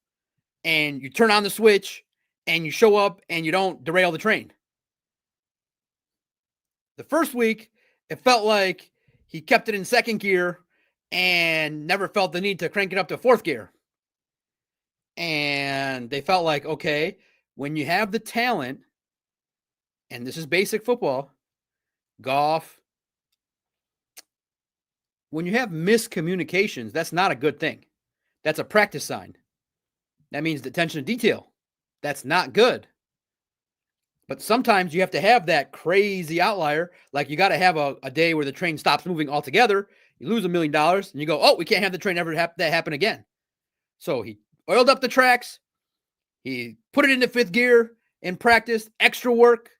and you turn on the switch, and you show up, and you don't derail the train. The first week, it felt like he kept it in second gear and never felt the need to crank it up to fourth gear. And they felt like, okay, when you have the talent, and this is basic football, golf, when you have miscommunications, that's not a good thing. That's a practice sign. That means the attention to detail. That's not good. But sometimes you have to have that crazy outlier. Like you got to have a day where the train stops moving altogether. You lose $1 million and you go, oh, we can't have the train ever that happen again. So he oiled up the tracks. He put it into fifth gear in practice, extra work.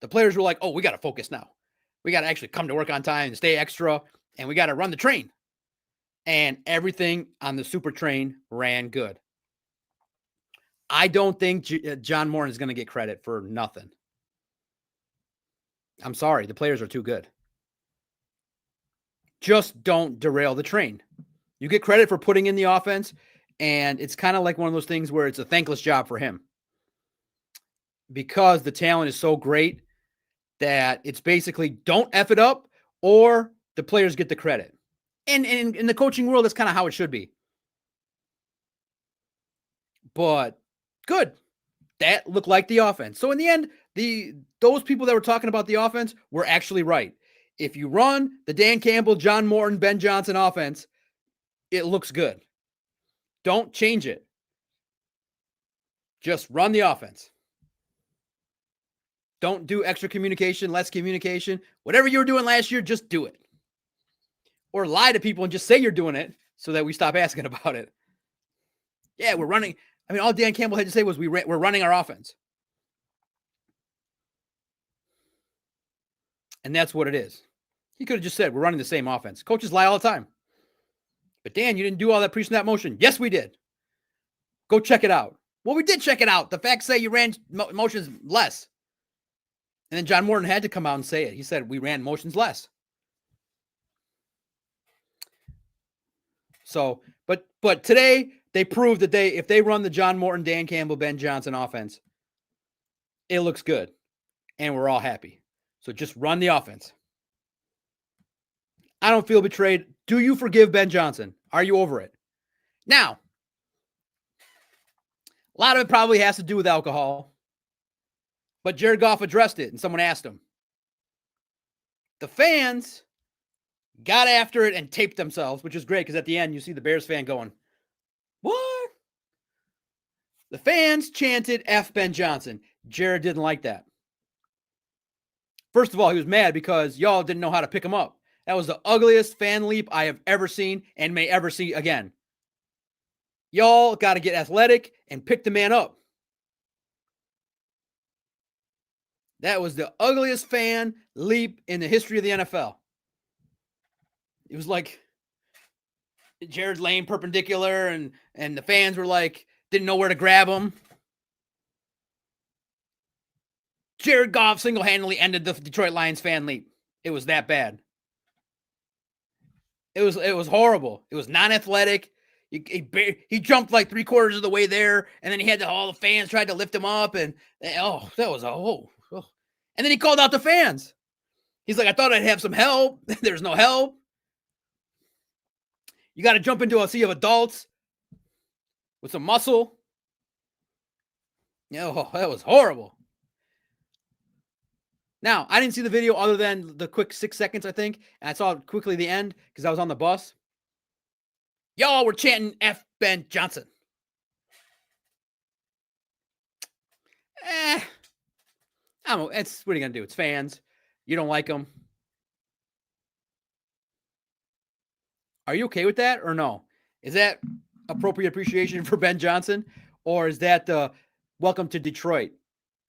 The players were like, oh, we got to focus now. We got to actually come to work on time and stay extra, and we got to run the train. And everything on the super train ran good. I don't think John Morton is going to get credit for nothing. I'm sorry. The players are too good. Just don't derail the train. You get credit for putting in the offense, and it's kind of like one of those things where it's a thankless job for him. Because the talent is so great that it's basically don't F it up or the players get the credit. And in the coaching world, that's kind of how it should be. But good. That looked like the offense. So in the end, those people that were talking about the offense were actually right. If you run the Dan Campbell, John Morton, Ben Johnson offense, it looks good. Don't change it. Just run the offense. Don't do extra communication, less communication. Whatever you were doing last year, just do it. Or lie to people and just say you're doing it so that we stop asking about it. Yeah, we're running. I mean, all Dan Campbell had to say was we're running our offense. And that's what it is. He could have just said, we're running the same offense. Coaches lie all the time. But Dan, you didn't do all that pre-snap motion. Yes, we did. Go check it out. Well, we did check it out. The facts say you ran motions less. And then John Morton had to come out and say it. He said, we ran motions less. So, but today they proved that if they run the John Morton, Dan Campbell, Ben Johnson offense, it looks good. And we're all happy. So just run the offense. I don't feel betrayed. Do you forgive Ben Johnson? Are you over it? Now, a lot of it probably has to do with alcohol. But Jared Goff addressed it, and someone asked him. The fans got after it and taped themselves, which is great because at the end you see the Bears fan going, what? The fans chanted F Ben Johnson. Jared didn't like that. First of all, he was mad because y'all didn't know how to pick him up. That was the ugliest fan leap I have ever seen and may ever see again. Y'all got to get athletic and pick the man up. That was the ugliest fan leap in the history of the NFL. It was like Jared laying perpendicular and the fans were like, didn't know where to grab him. Jared Goff single-handedly ended the Detroit Lions fan leap. It was that bad. It was horrible. It was non-athletic. He jumped like 3/4 of the way there, and then he had all the fans tried to lift him up, and that was and then he called out the fans. He's like, I thought I'd have some help. There's no help. You got to jump into a sea of adults with some muscle. That was horrible. Now, I didn't see the video other than the quick 6 seconds, I think. And I saw quickly the end because I was on the bus. Y'all were chanting F Ben Johnson. I don't know. What are you going to do? It's fans. You don't like them. Are you okay with that or no? Is that appropriate appreciation for Ben Johnson? Or is that the welcome to Detroit,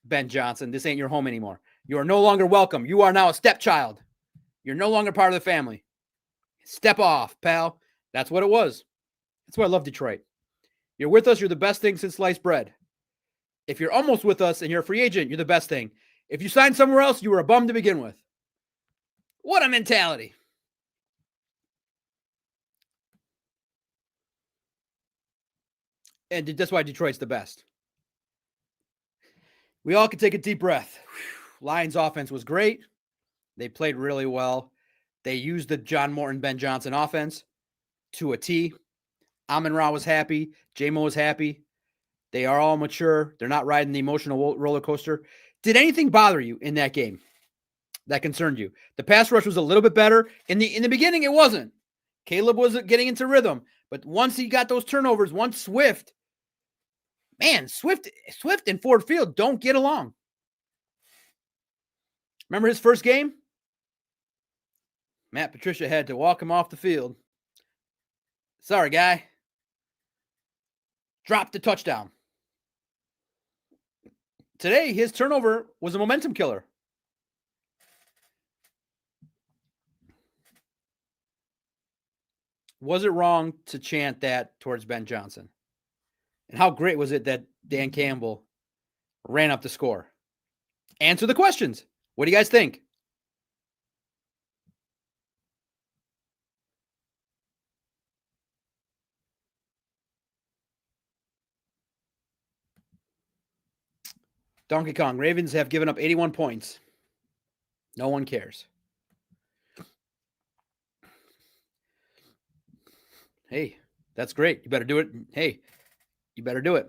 Ben Johnson? This ain't your home anymore. You are no longer welcome. You are now a stepchild. You're no longer part of the family. Step off, pal. That's what it was. That's why I love Detroit. You're with us. You're the best thing since sliced bread. If you're almost with us and you're a free agent, you're the best thing. If you signed somewhere else, you were a bum to begin with. What a mentality. And that's why Detroit's the best. We all could take a deep breath. Lions offense was great. They played really well. They used the John Morton, Ben Johnson offense to a T. Amon-Ra was happy. J-Mo was happy. They are all mature. They're not riding the emotional roller coaster. Did anything bother you in that game that concerned you? The pass rush was a little bit better. In the beginning, it wasn't. Caleb wasn't getting into rhythm. But once he got those turnovers, once Swift and Ford Field don't get along. Remember his first game? Matt Patricia had to walk him off the field. Sorry, guy. Dropped the touchdown. Today, his turnover was a momentum killer. Was it wrong to chant that towards Ben Johnson? And how great was it that Dan Campbell ran up the score? Answer the questions. What do you guys think? Donkey Kong, Ravens have given up 81 points. No one cares. Hey, that's great. You better do it. Hey, you better do it.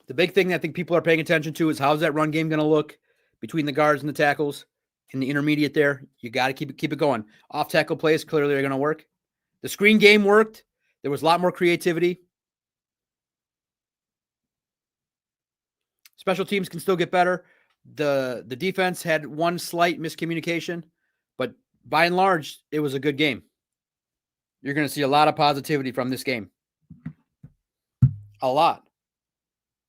The big thing I think people are paying attention to is how's that run game going to look between the guards and the tackles in the intermediate there. You got to keep it going. Off tackle plays clearly are going to work. The screen game worked. There was a lot more creativity. Special teams can still get better. The defense had one slight miscommunication, but by and large, it was a good game. You're going to see a lot of positivity from this game. A lot,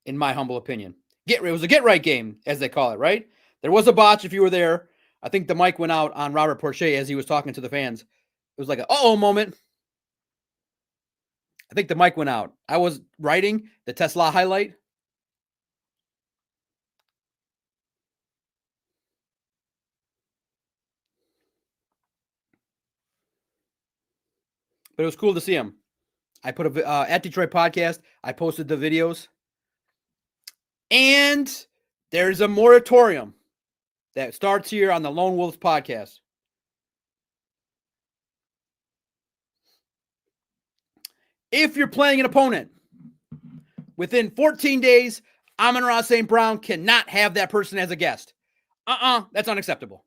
in my humble opinion. It was a get-right game, as they call it, right? There was a botch if you were there. I think the mic went out on Robert Porcher as he was talking to the fans. It was like a uh-oh moment. I think the mic went out. I was writing the Tesla highlight. But it was cool to see him. I put at Detroit Podcast, I posted the videos. And there's a moratorium that starts here on the Lone Wolves Podcast. If you're playing an opponent, within 14 days, Amon-Ra St. Brown cannot have that person as a guest. That's unacceptable.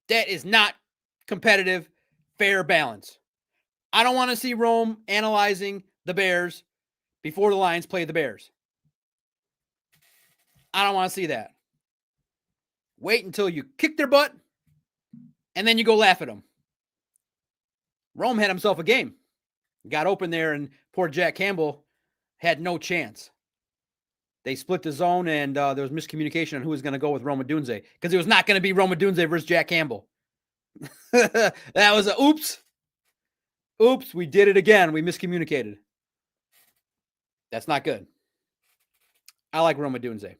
That is not competitive, fair balance. I don't want to see Rome analyzing the Bears before the Lions play the Bears. I don't want to see that. Wait until you kick their butt, and then you go laugh at them. Rome had himself a game. Got open there, and poor Jack Campbell had no chance. They split the zone, and there was miscommunication on who was going to go with Rome Odunze, because it was not going to be Rome Odunze versus Jack Campbell. That was a oops. Oops, we did it again. We miscommunicated. That's not good. I like Rome Odunze.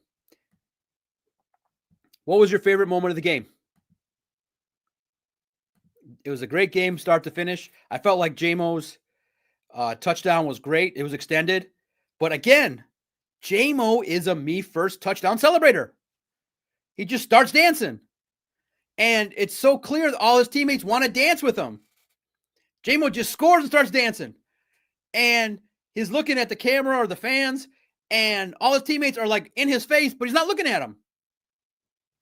What was your favorite moment of the game? It was a great game, start to finish. I felt like J-Mo's touchdown was great. It was extended. But again, J-Mo is a me first touchdown celebrator. He just starts dancing. And it's so clear that all his teammates want to dance with him. J-Mo just scores and starts dancing. And he's looking at the camera or the fans, and all his teammates are like in his face, but he's not looking at them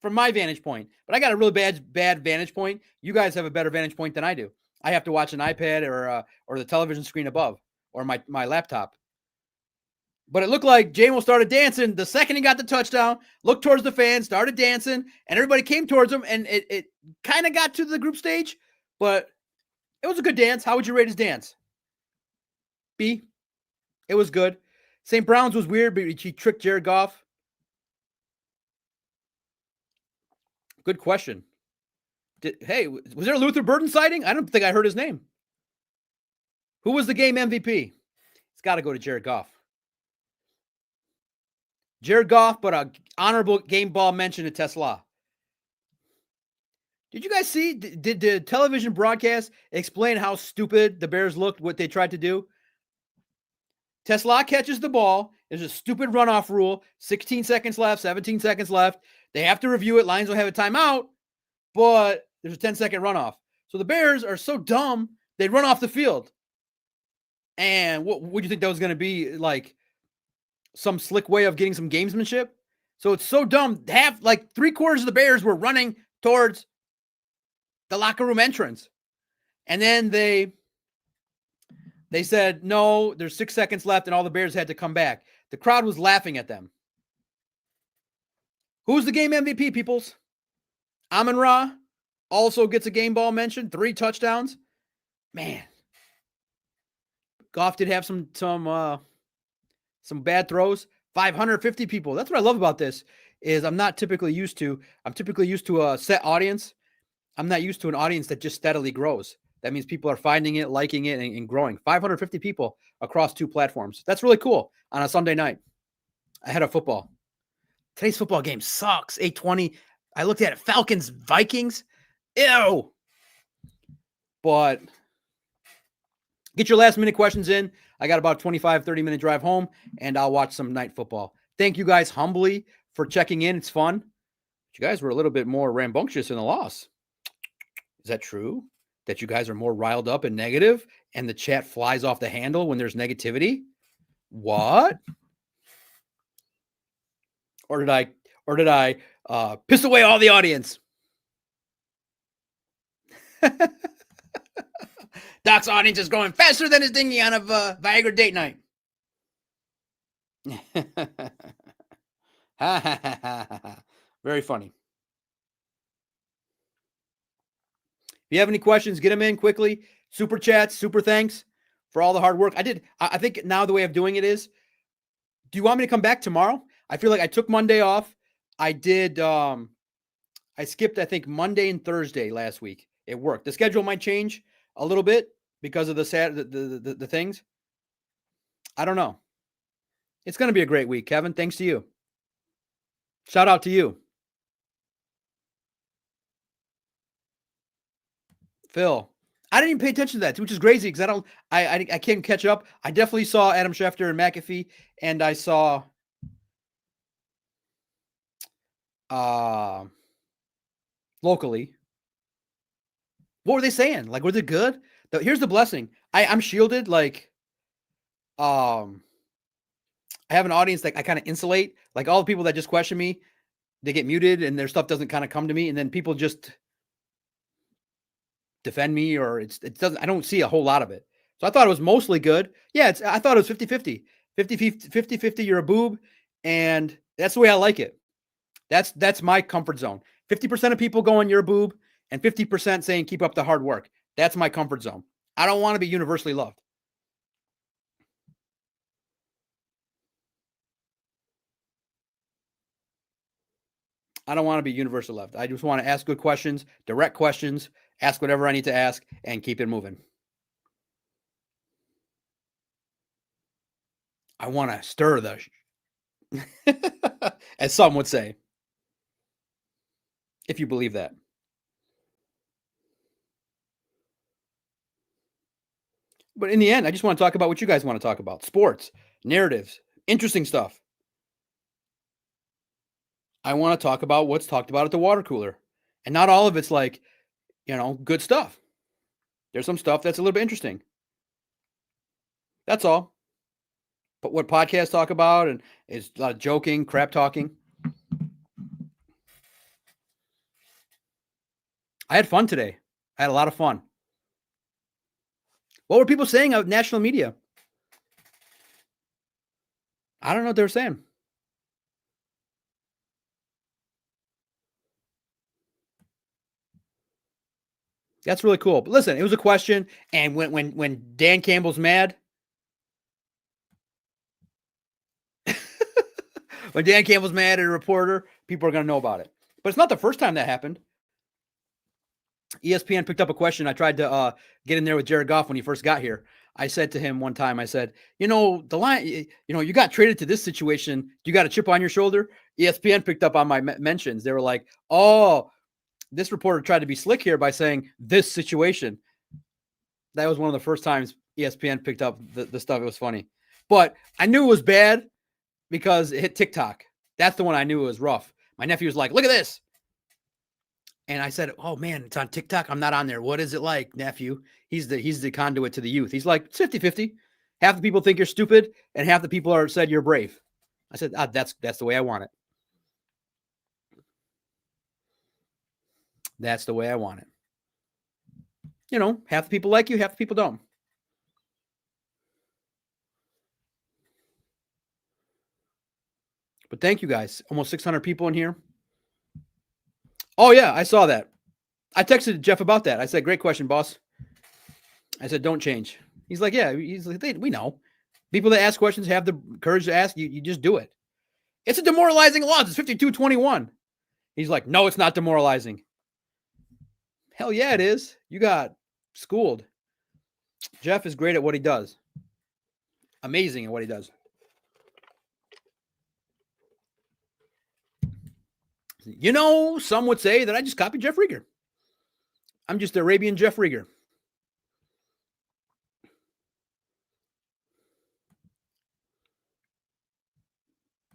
from my vantage point. But I got a really bad vantage point. You guys have a better vantage point than I do. I have to watch an iPad or the television screen above or my laptop. But it looked like J-Mo started dancing the second he got the touchdown, looked towards the fans, started dancing, and everybody came towards him, and it kind of got to the group stage, but it was a good dance. How would you rate his dance? B. It was good. St. Brown's was weird, but he tricked Jared Goff. Good question. Hey, was there a Luther Burden sighting? I don't think I heard his name. Who was the game MVP? It's got to go to Jared Goff. Jared Goff, but an honorable game ball mention to Tesla. Did you guys see? Did the television broadcast explain how stupid the Bears looked, what they tried to do? Tesla catches the ball. There's a stupid runoff rule. 16 seconds left, 17 seconds left. They have to review it. Lions will have a timeout, but there's a 10-second runoff. So the Bears are so dumb, they run off the field. And what would you think that was going to be, like some slick way of getting some gamesmanship? So it's so dumb. Like 3/4 of the Bears were running towards the locker room entrance. And then they said, no, there's 6 seconds left, and all the Bears had to come back. The crowd was laughing at them. Who's the game MVP, peoples? Amon-Ra also gets a game ball mention, 3 touchdowns. Man. Goff did have some bad throws. 550 people. That's what I love about this is I'm typically used to a set audience. I'm not used to an audience that just steadily grows. That means people are finding it, liking it, and growing. 550 people across 2 platforms. That's really cool on a Sunday night ahead of football. Today's football game sucks. 8:20. I looked at it. Falcons, Vikings. Ew. But get your last minute questions in. I got about 25, 30-minute drive home, and I'll watch some night football. Thank you guys humbly for checking in. It's fun. But you guys were a little bit more rambunctious in the loss. Is that true? That you guys are more riled up and negative and the chat flies off the handle when there's negativity? What? Or did I piss away all the audience? Doc's audience is growing faster than his dinghy on a Viagra date night. Very funny. If you have any questions, get them in quickly. Super chats, super thanks for all the hard work. I think now the way of doing it is, do you want me to come back tomorrow? I feel like I took Monday off. I skipped, I think, Monday and Thursday last week. It worked. The schedule might change a little bit because of the things. I don't know. It's going to be a great week, Kevin. Thanks to you. Shout out to you. Phil, I didn't even pay attention to that, which is crazy because I can't catch up. I definitely saw Adam Schefter and McAfee, and I saw locally. What were they saying? Like, was it good? Here's the blessing. I'm shielded. Like, I have an audience that I kind of insulate. Like all the people that just question me, they get muted and their stuff doesn't kind of come to me. And then people just defend me or it doesn't, I don't see a whole lot of it. So I thought it was mostly good. Yeah. I thought it was 50-50, 50-50. You're a boob. And that's the way I like it. That's my comfort zone. 50% of people going, you're a boob, and 50% saying, keep up the hard work. That's my comfort zone. I don't want to be universally loved. I don't want to be universally loved. I just want to ask good questions, direct questions, ask whatever I need to ask, and keep it moving. I want to stir the, as some would say, if you believe that. But in the end, I just want to talk about what you guys want to talk about. Sports, narratives, interesting stuff. I want to talk about what's talked about at the water cooler. And not all of it's like, good stuff. There's some stuff that's a little bit interesting. That's all. But what podcasts talk about and is a lot of joking, crap talking. I had fun today. I had a lot of fun. What were people saying of national media? I don't know what they were saying. That's really cool. But listen, it was a question, and when Dan Campbell's mad, when Dan Campbell's mad at a reporter, people are going to know about it. But it's not the first time that happened. ESPN picked up a question. I tried to get in there with Jared Goff when he first got here. I said to him one time, I said, the line, you got traded to this situation. You got a chip on your shoulder. ESPN picked up on my mentions. They were like, oh, this reporter tried to be slick here by saying this situation. That was one of the first times ESPN picked up the stuff. It was funny. But I knew it was bad because it hit TikTok. That's the one I knew it was rough. My nephew was like, look at this. And I said, oh, man, it's on TikTok. I'm not on there. What is it like, nephew? He's the conduit to the youth. He's like, it's 50-50. Half the people think you're stupid, and half the people said you're brave. I said, that's the way I want it. That's the way I want it. Half the people like you, half the people don't. But thank you guys. Almost 600 people in here. Oh, yeah, I saw that. I texted Jeff about that. I said, great question, boss. I said, don't change. He's like, yeah. He's like, we know. People that ask questions have the courage to ask. You just do it. It's a demoralizing loss. It's 52-21. He's like, no, it's not demoralizing. Hell yeah, it is. You got schooled. Jeff is great at what he does. Amazing at what he does. Some would say that I just copied Jeff Rieger. I'm just Arabian Jeff Rieger.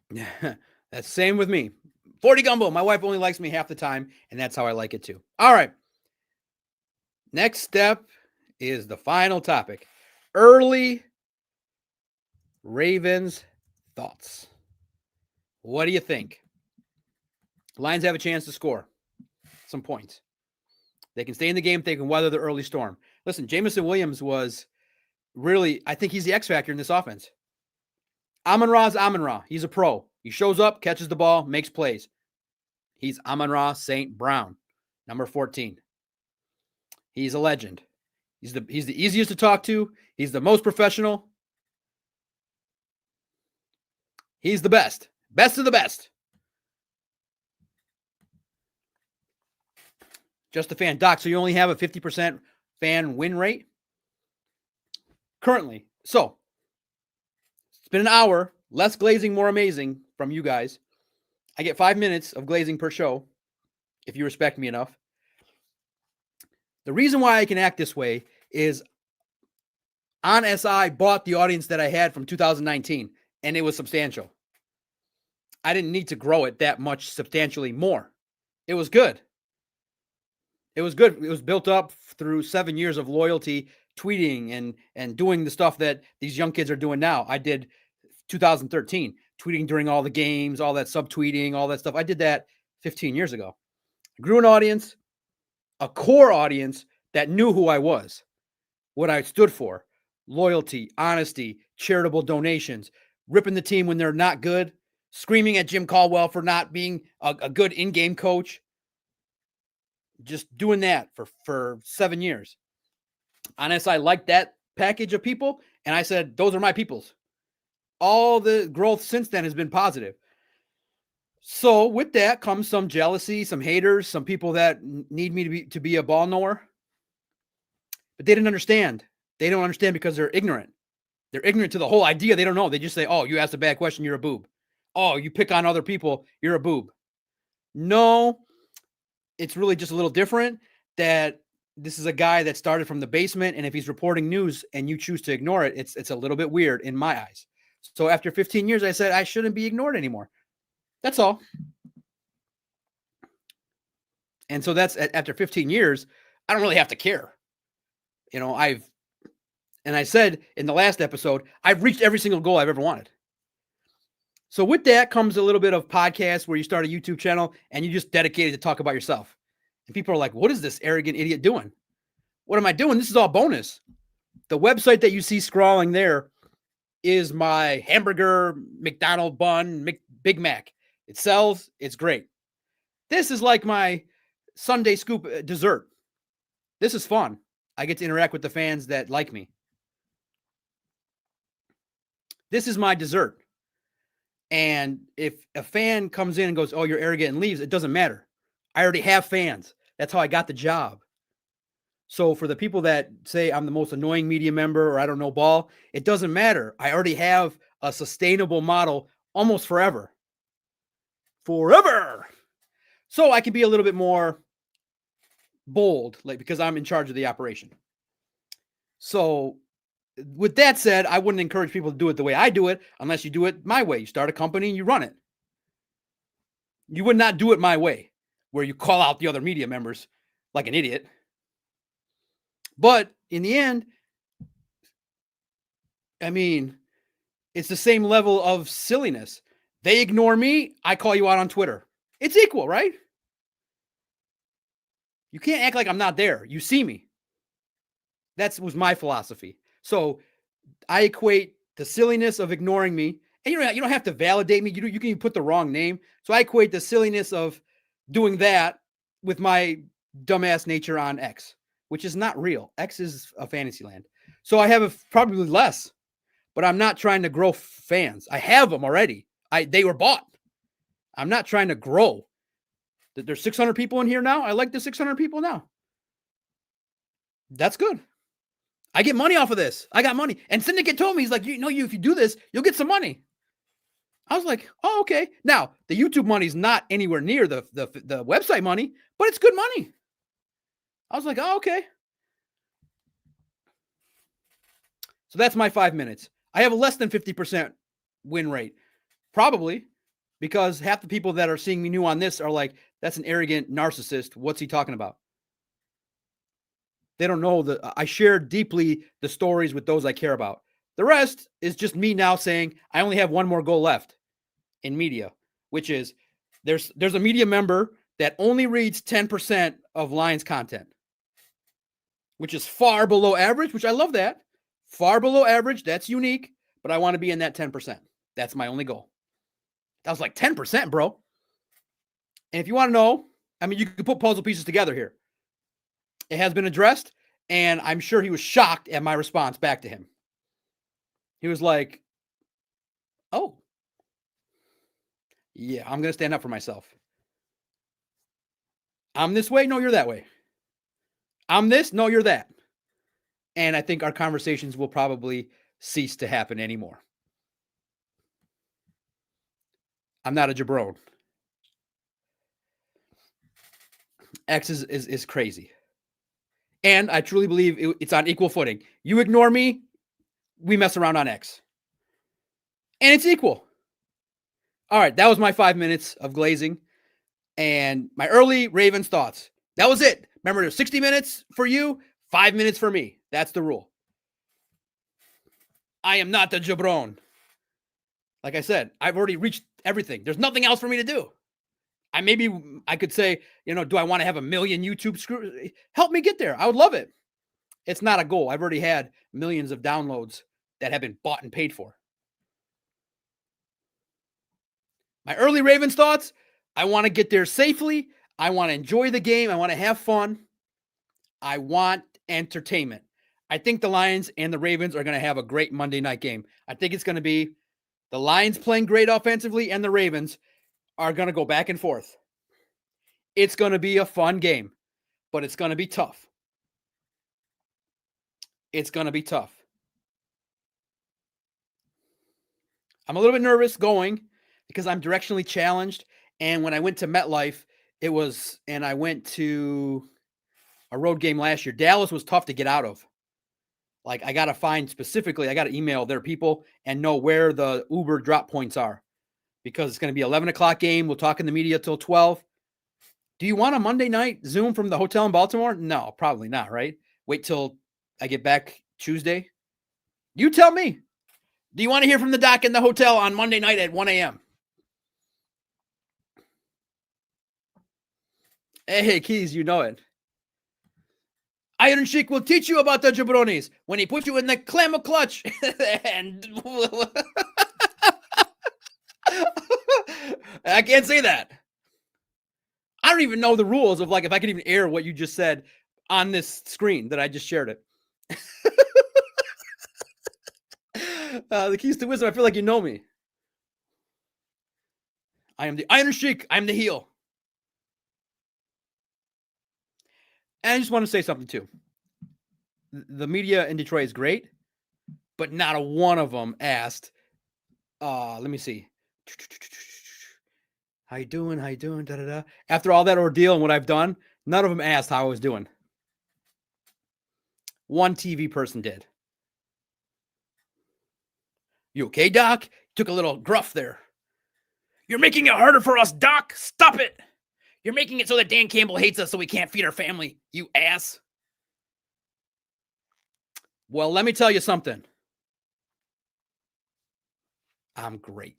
Yeah, that's the same with me. 40 gumbo. My wife only likes me half the time, and that's how I like it too. All right. Next step is the final topic. Early Ravens thoughts. What do you think? Lions have a chance to score some points. They can stay in the game. They can weather the early storm. Listen, Jameson Williams was really, I think he's the X factor in this offense. Amon-Ra's Amon-Ra. He's a pro. He shows up, catches the ball, makes plays. He's Amon-Ra St. Brown, number 14. He's a legend. He's the easiest to talk to. He's the most professional. He's the best. Best of the best. Just a fan. Doc, so you only have a 50% fan win rate? Currently. So, it's been an hour. Less glazing, more amazing from you guys. I get 5 minutes of glazing per show, if you respect me enough. The reason why I can act this way is On SI bought the audience that I had from 2019, and it was substantial. I didn't need to grow it that much substantially more. It was good. It was good. It was built up through 7 years of loyalty, tweeting and doing the stuff that these young kids are doing now. I did 2013, tweeting during all the games, all that subtweeting, all that stuff. I did that 15 years ago. I grew an audience, a core audience that knew who I was, what I stood for, loyalty, honesty, charitable donations, ripping the team when they're not good, screaming at Jim Caldwell for not being a good in-game coach. Just doing that for 7 years. Honestly, I liked that package of people, and I said, those are my peoples. All the growth since then has been positive. So with that comes some jealousy, some haters, some people that need me to be a ball knower. But they didn't understand. They don't understand because they're ignorant. They're ignorant to the whole idea. They don't know. They just say, oh, you asked a bad question, you're a boob. Oh, you pick on other people, you're a boob. No, it's really just a little different that this is a guy that started from the basement, and if he's reporting news and you choose to ignore it, it's a little bit weird in my eyes. So after 15 years, I said I shouldn't be ignored anymore. That's all. And so that's after 15 years, I don't really have to care. And I said in the last episode, I've reached every single goal I've ever wanted. So with that comes a little bit of podcast where you start a YouTube channel and you just dedicated to talk about yourself. And people are like, what is this arrogant idiot doing? What am I doing? This is all bonus. The website that you see scrolling there is my hamburger, McDonald's bun, Big Mac. It sells. It's great. This is like my Sunday scoop dessert. This is fun. I get to interact with the fans that like me. This is my dessert. And if a fan comes in and goes, oh, you're arrogant and leaves, it doesn't matter. I already have fans. That's how I got the job. So for the people that say I'm the most annoying media member or I don't know ball, it doesn't matter. I already have a sustainable model almost forever. Forever. So I can be a little bit more bold, like because I'm in charge of the operation. So with that said, I wouldn't encourage people to do it the way I do it unless you do it my way. You start a company and you run it. You would not do it my way, where you call out the other media members like an idiot. But in the end, I mean, it's the same level of silliness. They ignore me. I call you out on Twitter. It's equal, right? You can't act like I'm not there. You see me. That was my philosophy. So I equate the silliness of ignoring me, and you don't have to validate me. You can even put the wrong name. So I equate the silliness of doing that with my dumbass nature on X, which is not real. X is a fantasy land. So I have probably less, but I'm not trying to grow fans. I have them already. They were bought. I'm not trying to grow. There's 600 people in here now. I like the 600 people now. That's good. I get money off of this. I got money. And Syndicate told me, he's like, if you do this, you'll get some money. I was like, oh, okay. Now, the YouTube money is not anywhere near the website money, but it's good money. I was like, oh, okay. So that's my 5 minutes. I have a less than 50% win rate. Probably because half the people that are seeing me new on this are like, that's an arrogant narcissist. What's he talking about? They don't know I share deeply the stories with those I care about. The rest is just me now saying I only have one more goal left in media, which is there's a media member that only reads 10% of Lions content, which is far below average, which I love that. Far below average. That's unique, but I want to be in that 10%. That's my only goal. That was like 10%, bro. And if you want to know, I mean, you could put puzzle pieces together here. It has been addressed, and I'm sure he was shocked at my response back to him. He was like, oh, yeah, I'm going to stand up for myself. I'm this way. No, you're that way. I'm this. No, you're that. And I think our conversations will probably cease to happen anymore. I'm not a jabron. X is crazy. And I truly believe it's on equal footing. You ignore me, we mess around on X. And it's equal. All right, that was my 5 minutes of glazing and my early Ravens thoughts. That was it. Remember, there's 60 minutes for you, 5 minutes for me. That's the rule. I am not the jabron. Like I said, I've already reached everything. There's nothing else for me to do. I could say, do I want to have 1 million YouTube screws? Help me get there. I would love it. It's not a goal. I've already had millions of downloads that have been bought and paid for. My early Ravens thoughts, I want to get there safely. I want to enjoy the game. I want to have fun. I want entertainment. I think the Lions and the Ravens are going to have a great Monday night game. I think it's going to be the Lions playing great offensively and the Ravens are going to go back and forth. It's going to be a fun game, but it's going to be tough. It's going to be tough. I'm a little bit nervous going because I'm directionally challenged. And when I went to MetLife, I went to a road game last year. Dallas was tough to get out of. Like, I got to email their people and know where the Uber drop points are because it's going to be 11 o'clock game. We'll talk in the media till 12. Do you want a Monday night Zoom from the hotel in Baltimore? No, probably not, right? Wait till I get back Tuesday. You tell me. Do you want to hear from the doc in the hotel on Monday night at 1 a.m.? Hey, Keys, you know it. Iron Sheik will teach you about the jabronis when he puts you in the clam of clutch. And I can't say that. I don't even know the rules of like if I could even air what you just said on this screen that I just shared it. The keys to wisdom. I feel like you know me. I am the Iron Sheik. I'm the heel. And I just want to say something too. The media in Detroit is great, but not a one of them asked. Let me see. How you doing? How you doing? Da, da, da. After all that ordeal and what I've done, none of them asked how I was doing. One TV person did. You okay, Doc? Took a little gruff there. You're making it harder for us, Doc. Stop it. You're making it so that Dan Campbell hates us so we can't feed our family, you ass. Well, let me tell you something. I'm great.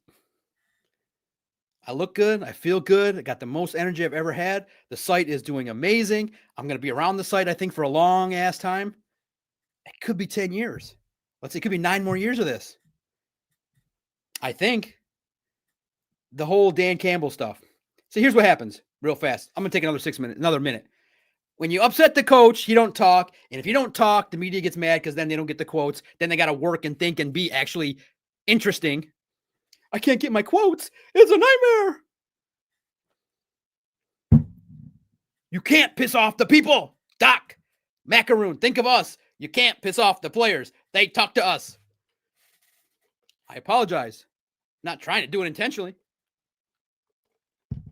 I look good. I feel good. I got the most energy I've ever had. The site is doing amazing. I'm going to be around the site, I think, for a long ass time. It could be 10 years. Let's say it could be 9 more years of this. I think the whole Dan Campbell stuff. So here's what happens real fast. I'm going to take another minute. When you upset the coach, you don't talk. And if you don't talk, the media gets mad because then they don't get the quotes. Then they got to work and think and be actually interesting. I can't get my quotes. It's a nightmare. You can't piss off the people. Doc, Macaroon, think of us. You can't piss off the players. They talk to us. I apologize. Not trying to do it intentionally.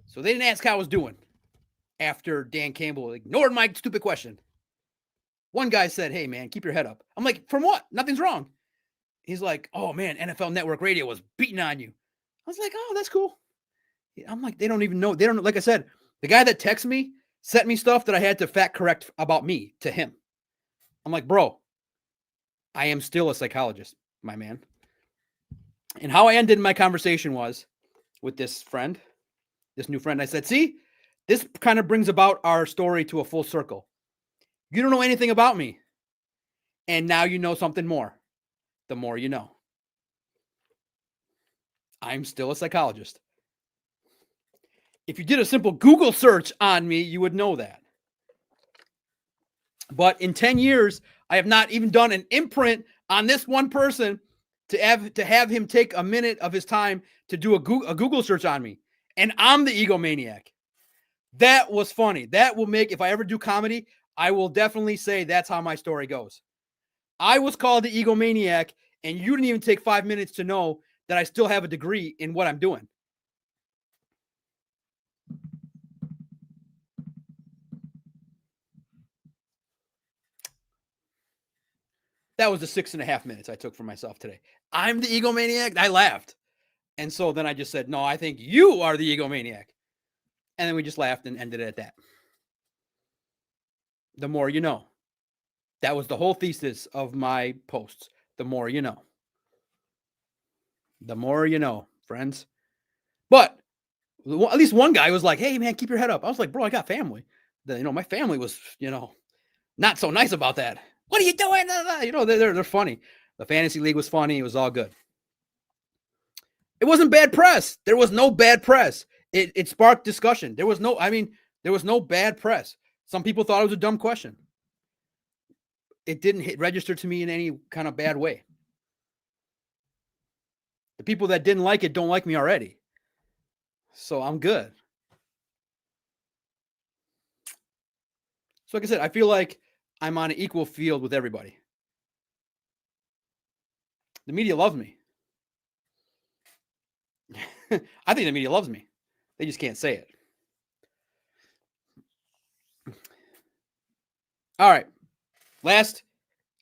So they didn't ask how I was doing after Dan Campbell ignored my stupid question. One guy said, hey, man, keep your head up. I'm like, from what? Nothing's wrong. He's like, oh, man, NFL Network Radio was beating on you. I was like, oh, that's cool. I'm like, they don't even know. They don't, like I said, the guy that texted me sent me stuff that I had to fact correct about me to him. I'm like, bro, I am still a psychologist, my man. And how I ended my conversation was with this friend, this new friend. I said, see, this kind of brings about our story to a full circle. You don't know anything about me. And now you know something more. The more you know. I'm still a psychologist. If you did a simple Google search on me, you would know that. But in 10 years, I have not even done an imprint on this one person to have him take a minute of his time to do a Google search on me. And I'm the egomaniac. That was funny. That will make, if I ever do comedy, I will definitely say that's how my story goes. I was called the egomaniac, and you didn't even take 5 minutes to know that I still have a degree in what I'm doing. That was the 6.5 minutes I took for myself today. I'm the egomaniac. I laughed. And so then I just said, no, I think you are the egomaniac. And then we just laughed and ended it at that. The more you know. That was the whole thesis of my posts. The more you know. The more you know, friends. But at least one guy was like, hey, man, keep your head up. I was like, bro, I got family. My family was, not so nice about that. What are you doing? They're funny. The fantasy league was funny. It was all good. It wasn't bad press. There was no bad press. It sparked discussion. There was no bad press. Some people thought it was a dumb question. It didn't register to me in any kind of bad way. The people that didn't like it don't like me already. So I'm good. So like I said, I feel like I'm on an equal field with everybody. The media loves me. I think the media loves me. They just can't say it. All right. Last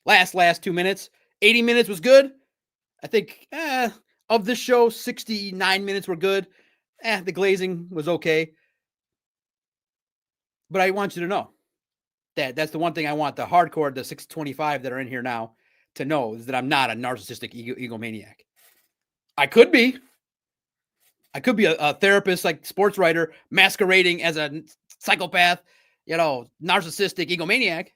2 minutes. 80 minutes was good. I think of this show, 69 minutes were good. The glazing was okay. But I want you to know that that's the one thing I want the hardcore, the 625 that are in here now to know is that I'm not a narcissistic egomaniac. I could be. I could be a therapist, like sports writer, masquerading as a psychopath, narcissistic egomaniac.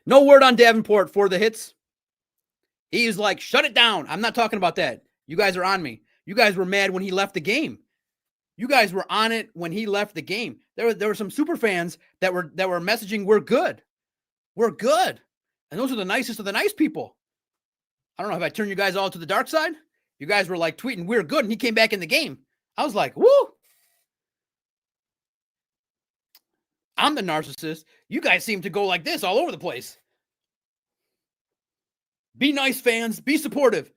No word on Davenport for the hits. He's like, shut it down. I'm not talking about that. You guys are on me. You guys were mad when he left the game. You guys were on it when he left the game. There were some super fans that were messaging, we're good. We're good. And those are the nicest of the nice people. I don't know if I turned you guys all to the dark side. You guys were like tweeting, we're good. And he came back in the game. I was like, woo. I'm the narcissist. You guys seem to go like this all over the place. Be nice, fans. Be supportive.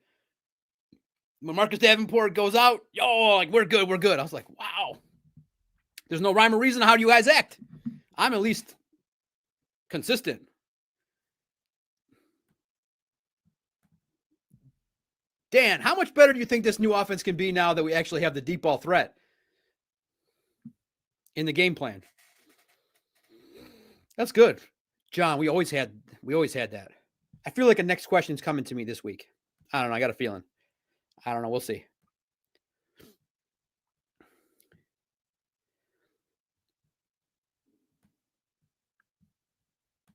When Marcus Davenport goes out, like, we're good, we're good. I was like, wow. There's no rhyme or reason how do you guys act. I'm at least consistent. Dan, how much better do you think this new offense can be now that we actually have the deep ball threat in the game plan? That's good. John, we always had that. I feel like a next question is coming to me this week. I don't know. I got a feeling. I don't know. We'll see.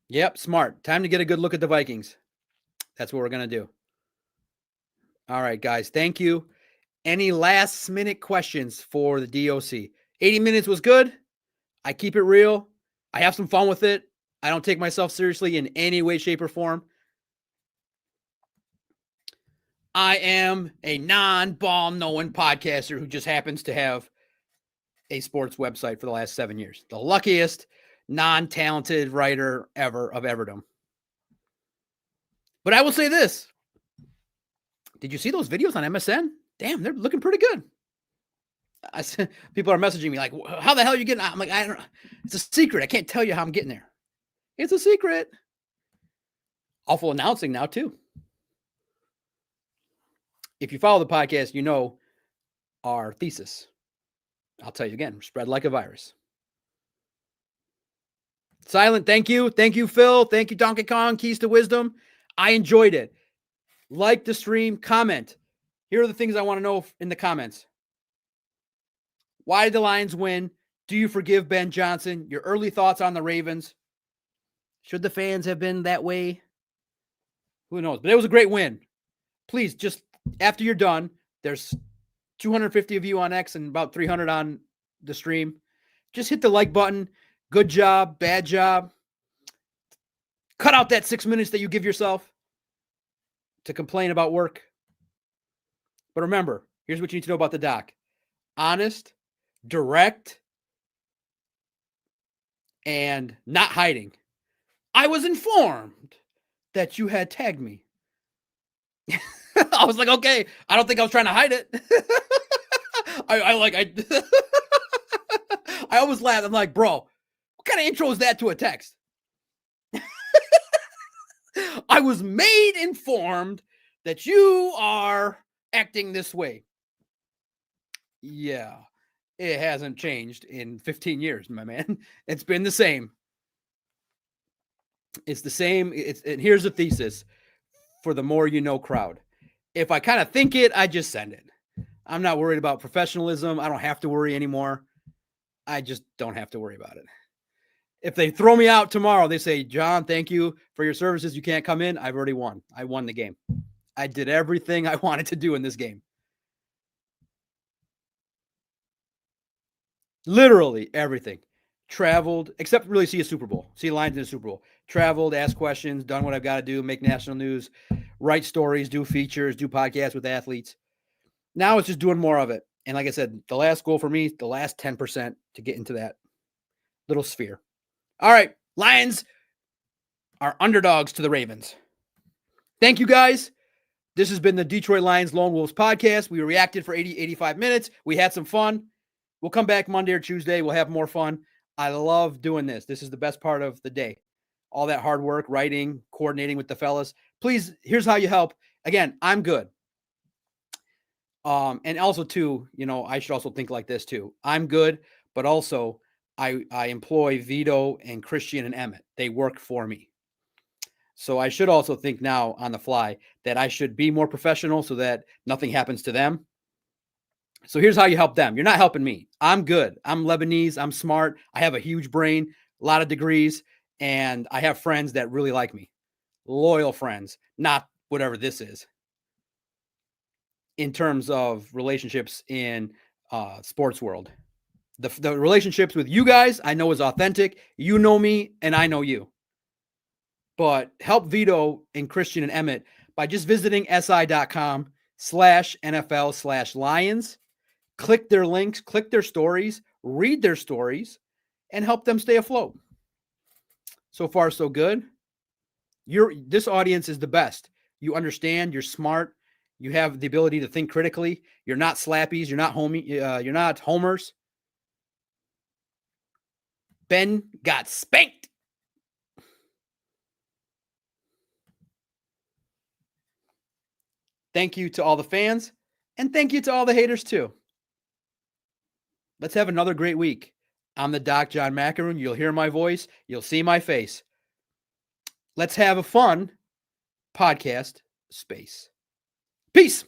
Yep, smart. Time to get a good look at the Vikings. That's what we're going to do. All right, guys. Thank you. Any last minute questions for the DOC? 80 minutes was good. I keep it real. I have some fun with it. I don't take myself seriously in any way, shape, or form. I am a non-ball knowing podcaster who just happens to have a sports website for the last 7 years. The luckiest non-talented writer ever of Everdom. But I will say this. Did you see those videos on MSN? Damn, they're looking pretty good. People are messaging me like, how the hell are you getting? I'm like, I don't know. It's a secret. I can't tell you how I'm getting there. It's a secret. Awful announcing now too. If you follow the podcast, you know our thesis. I'll tell you again, spread like a virus. Silent, thank you. Thank you, Phil. Thank you, Donkey Kong, Keys to Wisdom. I enjoyed it. Like the stream, comment. Here are the things I want to know in the comments. Why did the Lions win? Do you forgive Ben Johnson? Your early thoughts on the Ravens. Should the fans have been that way? Who knows? But it was a great win. Please, just after you're done, there's 250 of you on X and about 300 on the stream. Just hit the like button. Good job, bad job. Cut out that 6 minutes that you give yourself to complain about work. But remember, here's what you need to know about the doc. Honest, direct, and not hiding. I was informed that you had tagged me. I was like, okay, I don't think I was trying to hide it. I always laugh. I'm like, bro, what kind of intro is that to a text? I was made informed that you are acting this way. Yeah, it hasn't changed in 15 years, my man. It's been the same. It's the same. And here's the thesis for the more you know crowd. If I kind of think it, I just send it. I'm not worried about professionalism. I don't have to worry anymore. I just don't have to worry about it. If they throw me out tomorrow, they say, John, thank you for your services. You can't come in. I've already won. I won the game. I did everything I wanted to do in this game. Literally everything. Traveled, except really see a Super Bowl. See Lions in a Super Bowl. Traveled, asked questions, done what I've got to do, make national news, write stories, do features, do podcasts with athletes. Now it's just doing more of it. And like I said, the last goal for me, the last 10% to get into that little sphere. All right, Lions are underdogs to the Ravens. Thank you, guys. This has been the Detroit Lions Lone Wolves podcast. We reacted for 85 minutes. We had some fun. We'll come back Monday or Tuesday. We'll have more fun. I love doing this. This is the best part of the day. All that hard work, writing, coordinating with the fellas. Please, here's how you help. Again, I'm good. And also too, I should also think like this too. I'm good, but also I employ Vito and Christian and Emmett. They work for me. So I should also think now on the fly that I should be more professional so that nothing happens to them. So here's how you help them. You're not helping me. I'm good. I'm Lebanese. I'm smart. I have a huge brain, a lot of degrees, and I have friends that really like me. Loyal friends, not whatever this is. In terms of relationships in sports world, the relationships with you guys I know is authentic. You know me, and I know you. But help Vito and Christian and Emmett by just visiting si.com/NFL/Lions. Click their links, click their stories, read their stories, and help them stay afloat. So far, so good. This audience is the best. You understand, you're smart, you have the ability to think critically. You're not slappies, you're not you're not homers. Ben got spanked. Thank you to all the fans, and thank you to all the haters too. Let's have another great week. I'm the Doc John Macaroon. You'll hear my voice. You'll see my face. Let's have a fun podcast space. Peace.